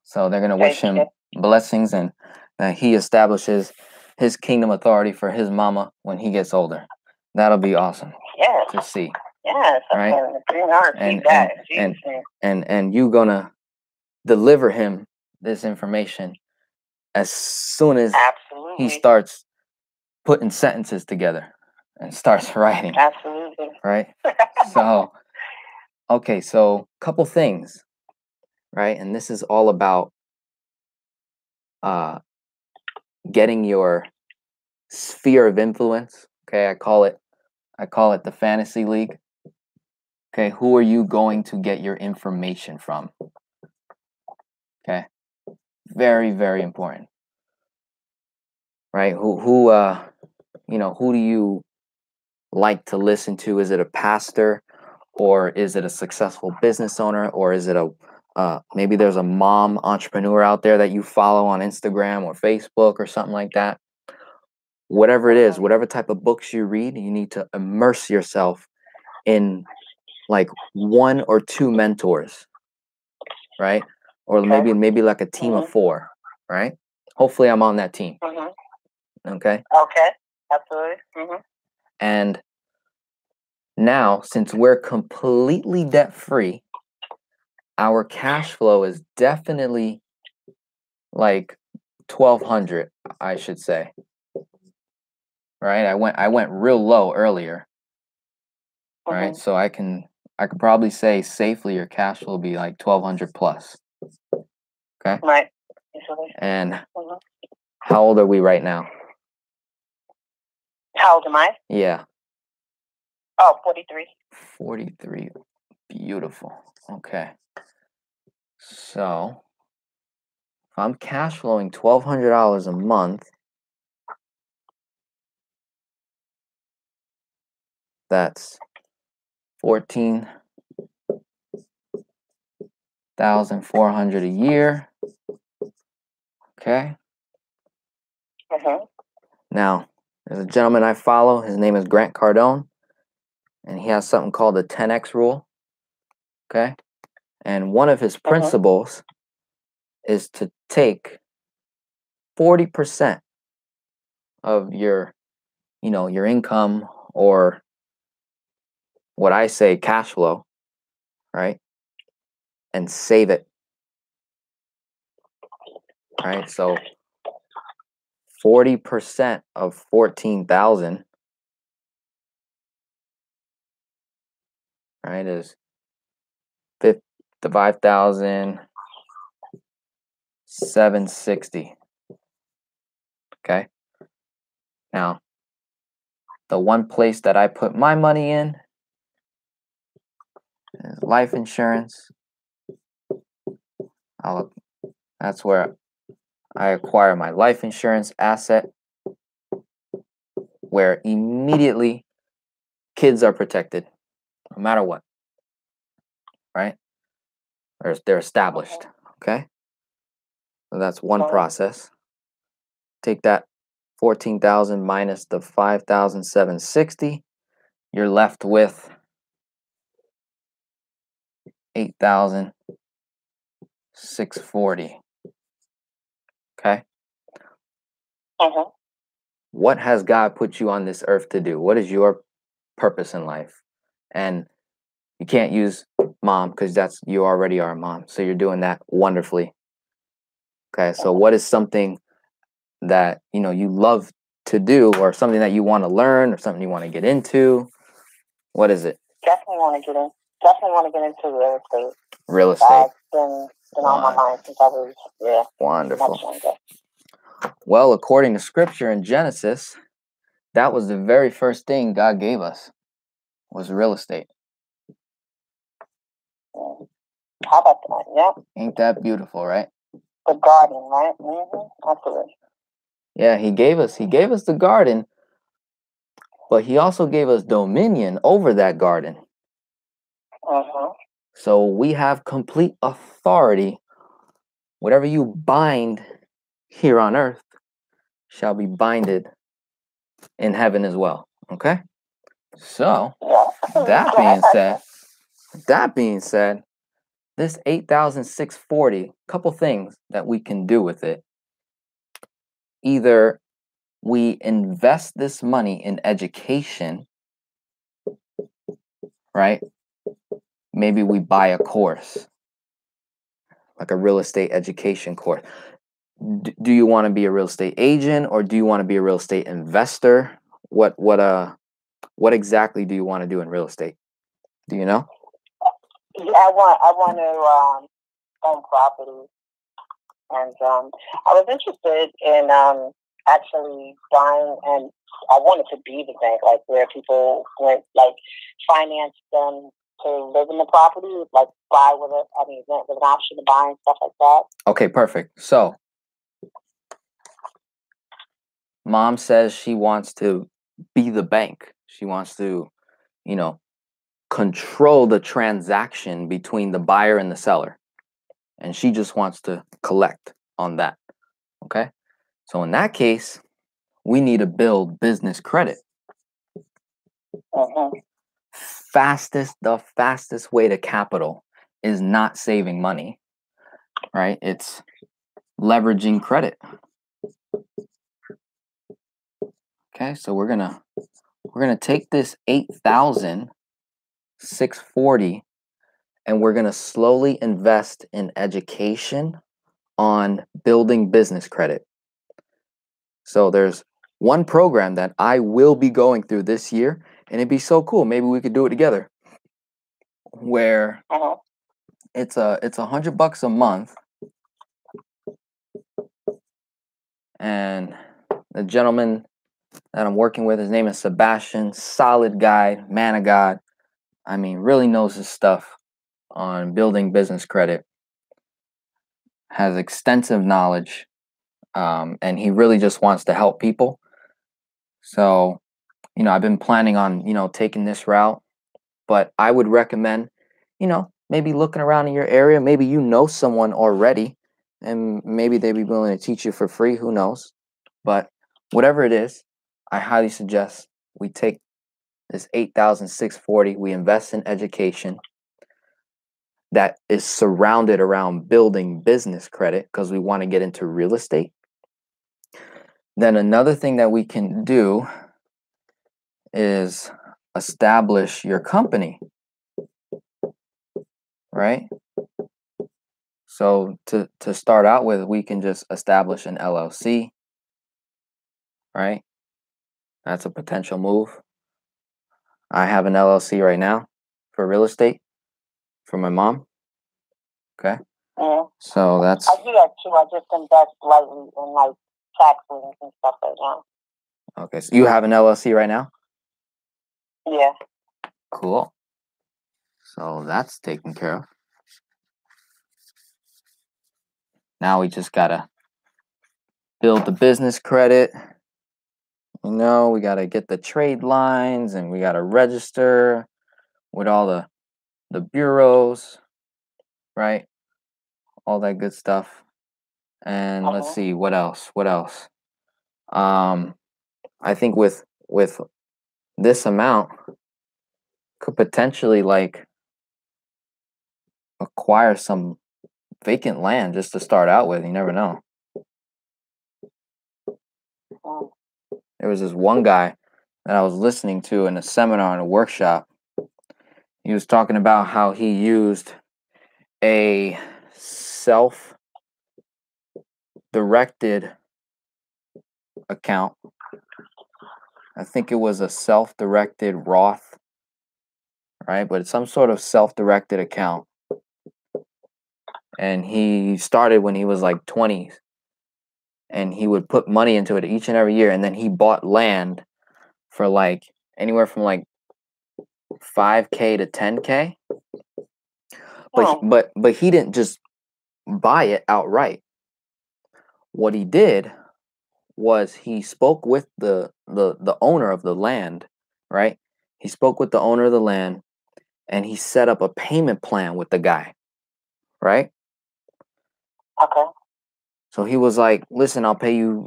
So they're going to wish him blessings and that he establishes his kingdom authority for his mama when he gets older. That'll be awesome to see. Yes, right? And you gonna deliver him this information as soon as he starts putting sentences together and starts writing. Absolutely. Right? So, okay, so couple things, right? And this is all about getting your sphere of influence. Okay, I call it the fantasy league. Okay, who are you going to get your information from? Okay, very, very important. Right? Who do you like to listen to? Is it a pastor, or is it a successful business owner, or is it maybe there's a mom entrepreneur out there that you follow on Instagram or Facebook or something like that? Whatever it is, whatever type of books you read, you need to immerse yourself in like 1 or 2 mentors, right? Or maybe like a team of 4, right? Hopefully I'm on that team. Okay? Okay, absolutely. And now, since we're completely debt-free, our cash flow is definitely like 1,200, I should say. right? I went real low earlier, right? So I could probably say safely your cash flow will be like 1,200 plus. Okay. Right. And how old are we right now? How old am I? Yeah. Oh, 43. 43. Beautiful. Okay. So if I'm cash flowing $1,200 a month, that's 14,400 a year. Okay. Now, there's a gentleman I follow. His name is Grant Cardone, and he has something called the 10x rule. Okay. And one of his principles is to take 40% of your, your income, or what I say, cash flow, right? And save it. Right? So 40% of 14,000, right, is 5,760. Okay. Now, the one place that I put my money in is life insurance. That's where I acquire my life insurance asset, where immediately kids are protected, no matter what, right? They're established, okay? So that's one process. Take that 14,000 minus the 5,760, you're left with 8,640. Okay? What has God put you on this earth to do? What is your purpose in life? And you can't use mom, because you already are a mom. So you're doing that wonderfully. Okay, so what is something that you love to do, or something that you want to learn, or something you want to get into? What is it? Definitely want to get into real estate. Real estate. That's been on my mind since I was wonderful. Well, according to scripture in Genesis, that was the very first thing God gave us, was real estate. How about that? Yeah. Ain't that beautiful, right? The garden, right? Absolutely. Yeah, he gave us the garden, but he also gave us dominion over that garden. So we have complete authority. Whatever you bind here on earth shall be binded in heaven as well. Okay? So that being said, this 8,640, couple things that we can do with it. Either we invest this money in education, right? Maybe we buy a course, like a real estate education course. Do you want to be a real estate agent, or do you want to be a real estate investor? What exactly do you want to do in real estate? Do you know? Yeah, I want to own property, and I was interested in actually buying, and I wanted to be the bank, like where people went, like finance them to live in the property, like buy with it. I mean, with an option to buy and stuff like that. Okay, perfect. So, mom says she wants to be the bank. She wants to, control the transaction between the buyer and the seller. And she just wants to collect on that. Okay? So in that case, we need to build business credit. The fastest way to capital is not saving money, right? It's leveraging credit. Okay, so we're gonna take this 8,640, and we're gonna slowly invest in education on building business credit. So there's one program that I will be going through this year, and it'd be so cool. Maybe we could do it together. Where it's $100 a month, and the gentleman that I'm working with, his name is Sebastian. Solid guy, man of God. I mean, really knows his stuff on building business credit. Has extensive knowledge, and he really just wants to help people. So, I've been planning on, taking this route, but I would recommend, maybe looking around in your area. Maybe you know someone already, and maybe they'd be willing to teach you for free. Who knows? But whatever it is, I highly suggest we take this $8,640. We invest in education that is surrounded around building business credit because we want to get into real estate. Then another thing that we can do is establish your company, right? So to start out with, we can just establish an LLC, right? That's a potential move. I have an LLC right now for real estate for my mom. Okay. So that's. I do that too. I just invest lightly in like taxes and stuff right now. Okay, so you have an LLC right now? Yeah. Cool. So that's taken care of. Now we just gotta build the business credit. We gotta get the trade lines, and we gotta register with all the bureaus, right? All that good stuff. And let's see, what else? I think with this amount, could potentially like acquire some vacant land just to start out with. You never know. There was this one guy that I was listening to in a seminar, in a workshop. He was talking about how he used a self-directed account. I think it was a self-directed Roth, right? But it's some sort of self-directed account. And he started when he was like 20s. And he would put money into it each and every year. And then he bought land for like anywhere from like $5K to $10K. But he didn't just buy it outright. What he did was he spoke with the owner of the land, right? He spoke with the owner of the land, and he set up a payment plan with the guy, right? Okay. So he was like, listen, I'll pay you,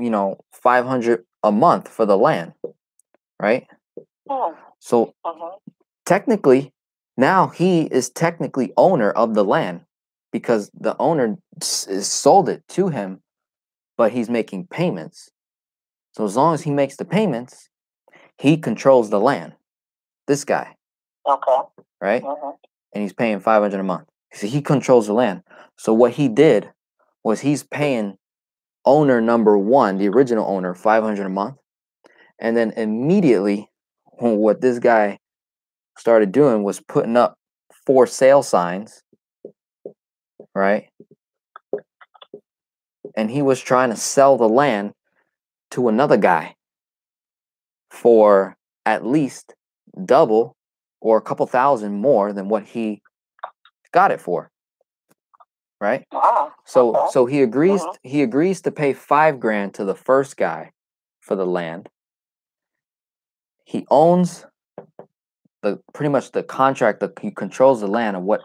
$500 a month for the land, right? So technically, now he is technically owner of the land because the owner sold it to him, but he's making payments. So as long as he makes the payments, he controls the land. This guy. Okay. Right? And he's paying $500 a month. So he controls the land. So what he did was he's paying owner number one, the original owner, $500 a month. And then immediately, what this guy started doing was putting up for sale signs, right? And he was trying to sell the land to another guy for at least double or a couple thousand more than what he got it for, right? So he agrees to pay $5,000 to the first guy for the land. He owns pretty much the contract, he controls the land and what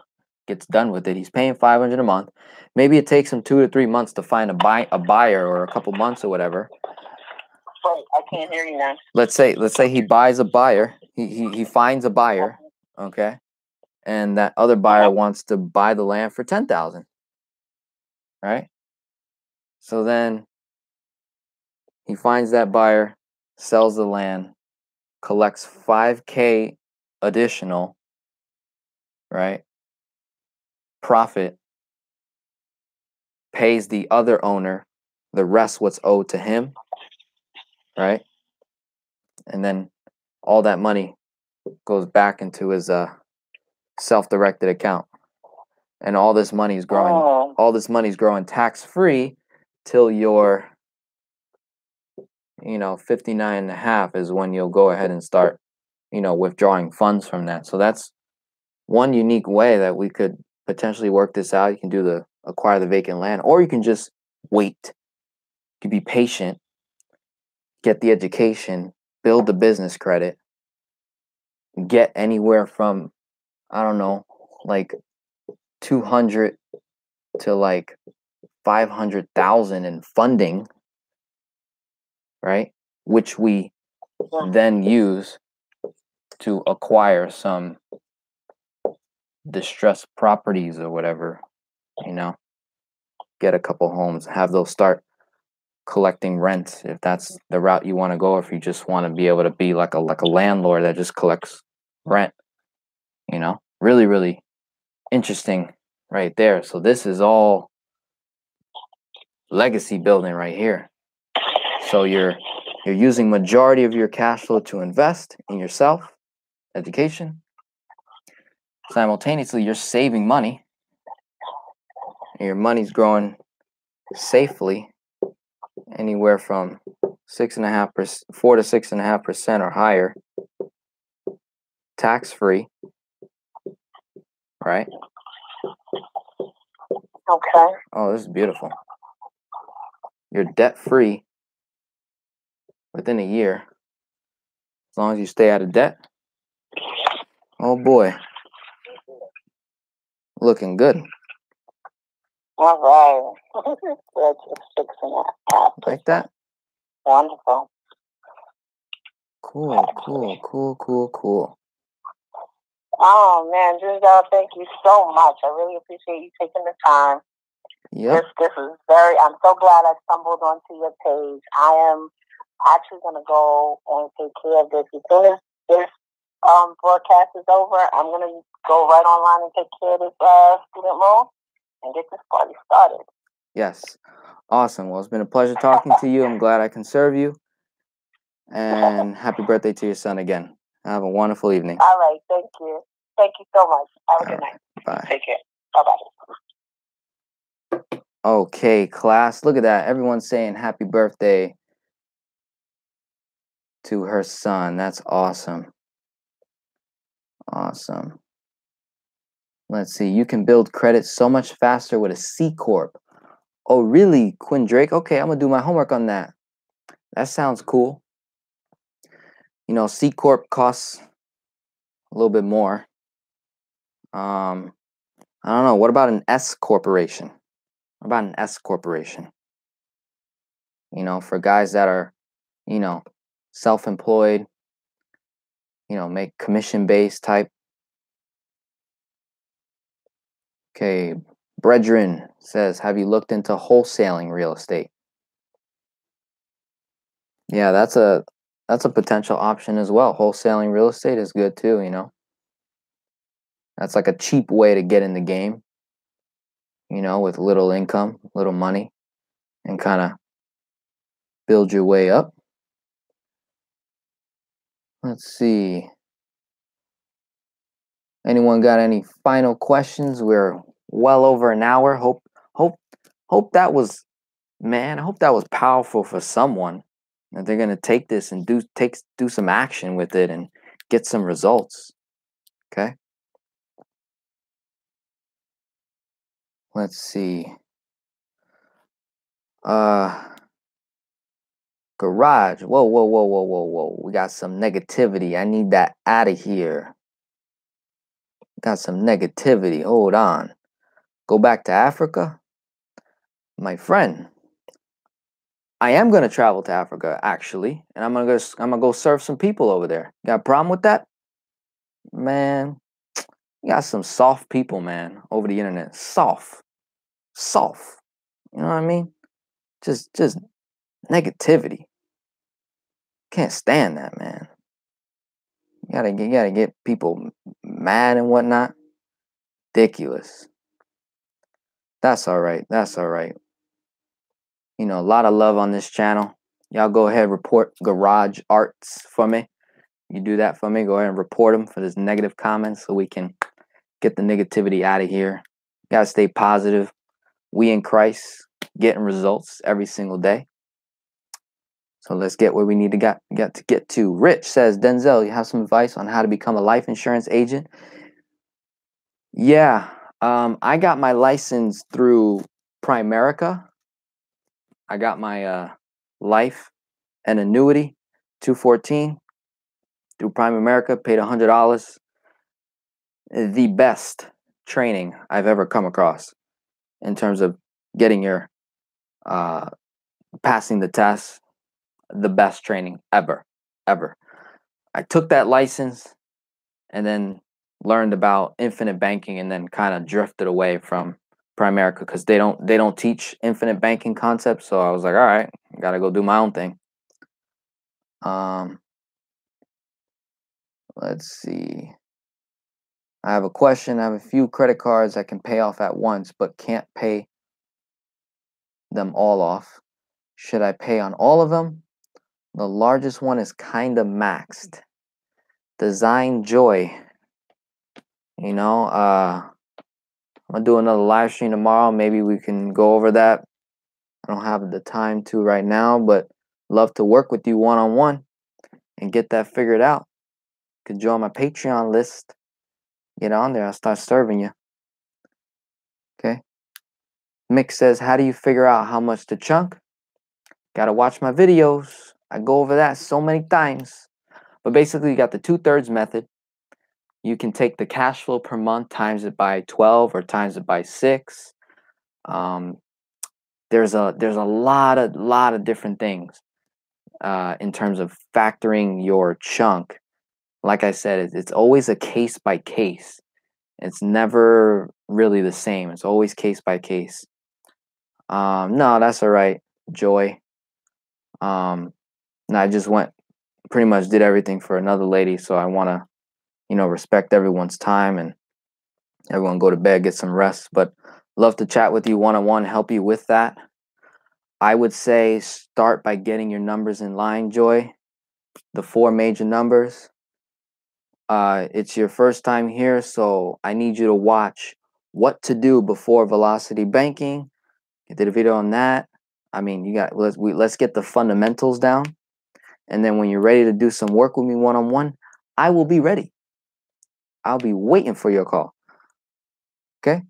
gets done with it. He's paying $500 a month. Maybe it takes him 2 to 3 months to find a buyer, or a couple months or whatever. Wait, I can't hear you now. Let's say he buys a buyer. He finds a buyer, okay? And that other buyer wants to buy the land for $10,000. Right? So then he finds that buyer, sells the land, collects $5K additional, right? Profit, pays the other owner the rest what's owed to him, right? and then all that money goes back into his self-directed account, and all this money is growing. All this money is growing tax-free till you're, 59 and a half is when you'll go ahead and start, withdrawing funds from that. So that's one unique way that we could potentially work this out. You can do the acquire the vacant land, or you can just wait. You can be patient, get the education, build the business credit, get anywhere from, I don't know, like 200 to like 500,000 in funding, right? Which we then use to acquire some distressed properties or whatever, get a couple homes, have those start collecting rent if that's the route you want to go, if you just want to be able to be like a landlord that just collects rent, really, really interesting right there. So this is all legacy building right here. So you're using majority of your cash flow to invest in yourself, education. Simultaneously, you're saving money, and your money's growing safely, anywhere from 6.5%, 4 to 6.5% or higher, tax-free, right? Okay. Oh, this is beautiful. You're debt-free within a year, as long as you stay out of debt. Oh boy, looking good. All right. That's 6.5. Like that? Wonderful. Cool. Oh man, Denzel, thank you so much. I really appreciate you taking the time. Yep. This is I'm so glad I stumbled onto your page. I am actually going to go and take care of this. As soon as this broadcast is over, I'm going to go right online and take care of this student loan and get this party started. Yes. Awesome. Well, it's been a pleasure talking to you. I'm glad I can serve you. And happy birthday to your son again. Have a wonderful evening. All right. Thank you. Thank you so much. Have a good night. Bye. Take care. Bye-bye. Okay, class. Look at that. Everyone's saying happy birthday to her son. That's awesome. Awesome. Let's see. You can build credit so much faster with a C Corp. Oh, really, Quinn Drake? Okay, I'm going to do my homework on that. That sounds cool. C Corp costs a little bit more. I don't know. What about an S corporation? What about an S corporation? For guys that are, self-employed, make commission-based type. Okay, Brethren says, have you looked into wholesaling real estate? Yeah, that's a potential option as well. Wholesaling real estate is good too, That's like a cheap way to get in the game, with little income, little money, and kind of build your way up. Let's see. Anyone got any final questions? We're well over an hour. Hope that was, man, I hope that was powerful for someone. That they're gonna take this and do some action with it and get some results. Okay. Let's see. Garage. Whoa. We got some negativity. I need that out of here. Got some negativity. Hold on. Go back to Africa? My friend, I am gonna travel to Africa actually, and I'm gonna go serve some people over there. Got a problem with that? Man, you got some soft people, man, over the internet. Soft. You know what I mean? Just negativity. Can't stand that, man. You gotta get people mad and whatnot. Ridiculous. That's all right. A lot of love on this channel. Y'all go ahead, report garage arts for me. You do that for me. Go ahead and report them for this negative comments so we can get the negativity out of here. Gotta stay positive. We in Christ, getting results every single day. So let's get where we need to get to. Rich says, Denzel, you have some advice on how to become a life insurance agent? Yeah, I got my license through Primerica. I got my life and annuity 214 through Primerica. Paid $100. The best training I've ever come across in terms of getting your passing the test. The best training ever. I took that license and then learned about infinite banking and then kind of drifted away from Primerica because they don't teach infinite banking concepts. So I was like, all right, I gotta go do my own thing. Let's see. I have a question. I have a few credit cards I can pay off at once, but can't pay them all off. Should I pay on all of them? The largest one is kind of maxed. Design Joy. You know, I'm gonna do another live stream tomorrow. Maybe we can go over that. I don't have the time to right now, but love to work with you one-on-one and get that figured out. You can join my Patreon list. Get on there. I'll start serving you. Okay. Mick says, how do you figure out how much to chunk? Gotta watch my videos. I go over that so many times. But basically, you got the 2/3 method. You can take the cash flow per month, times it by 12 or times it by 6. There's a lot of different things in terms of factoring your chunk. Like I said, it's always a case by case. It's never really the same. It's always case by case. No, that's all right, Joy. No, I just pretty much did everything for another lady, so I want to, respect everyone's time and everyone go to bed, get some rest. But love to chat with you one-on-one, help you with that. I would say start by getting your numbers in line, Joy. The 4 major numbers. It's your first time here, so I need you to watch what to do before velocity banking. I did a video on that. I mean, let's get the fundamentals down, and then when you're ready to do some work with me one-on-one, I will be ready. I'll be waiting for your call. Okay?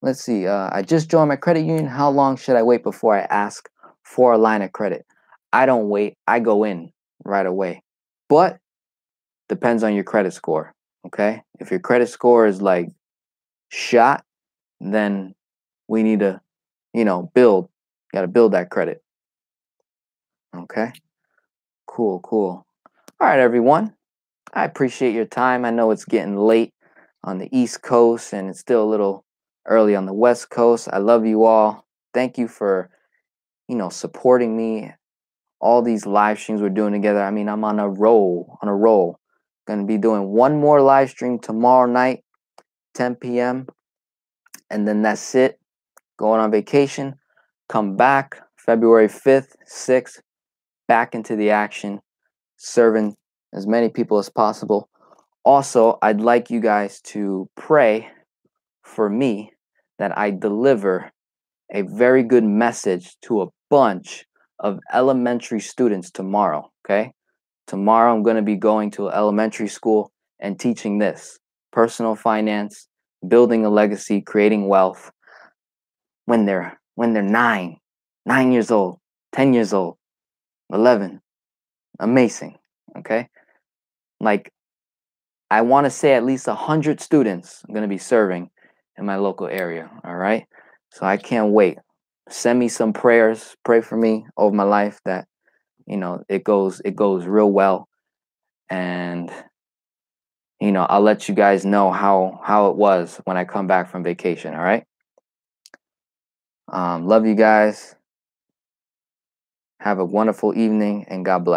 Let's see. I just joined my credit union. How long should I wait before I ask for a line of credit? I don't wait. I go in right away. But depends on your credit score. Okay? If your credit score is like shot, then we need to, build. Got to build that credit. Okay? Cool. All right, everyone. I appreciate your time. I know it's getting late on the East Coast and it's still a little early on the West Coast. I love you all. Thank you for, supporting me. All these live streams we're doing together. I mean, I'm on a roll. Going to be doing one more live stream tomorrow night, 10 p.m. And then that's it. Going on vacation. Come back February 5th, 6th, back into the action, serving as many people as possible. Also, I'd like you guys to pray for me that I deliver a very good message to a bunch of elementary students tomorrow, okay? Tomorrow I'm going to be going to elementary school and teaching this: personal finance, building a legacy, creating wealth when they're 9 years old, 10 years old, 11. Amazing, okay? Like, I want to say at least 100 students I'm going to be serving in my local area, all right? So I can't wait. Send me some prayers. Pray for me over my life that, it goes real well. And, I'll let you guys know how it was when I come back from vacation, all right? Love you guys. Have a wonderful evening, and God bless.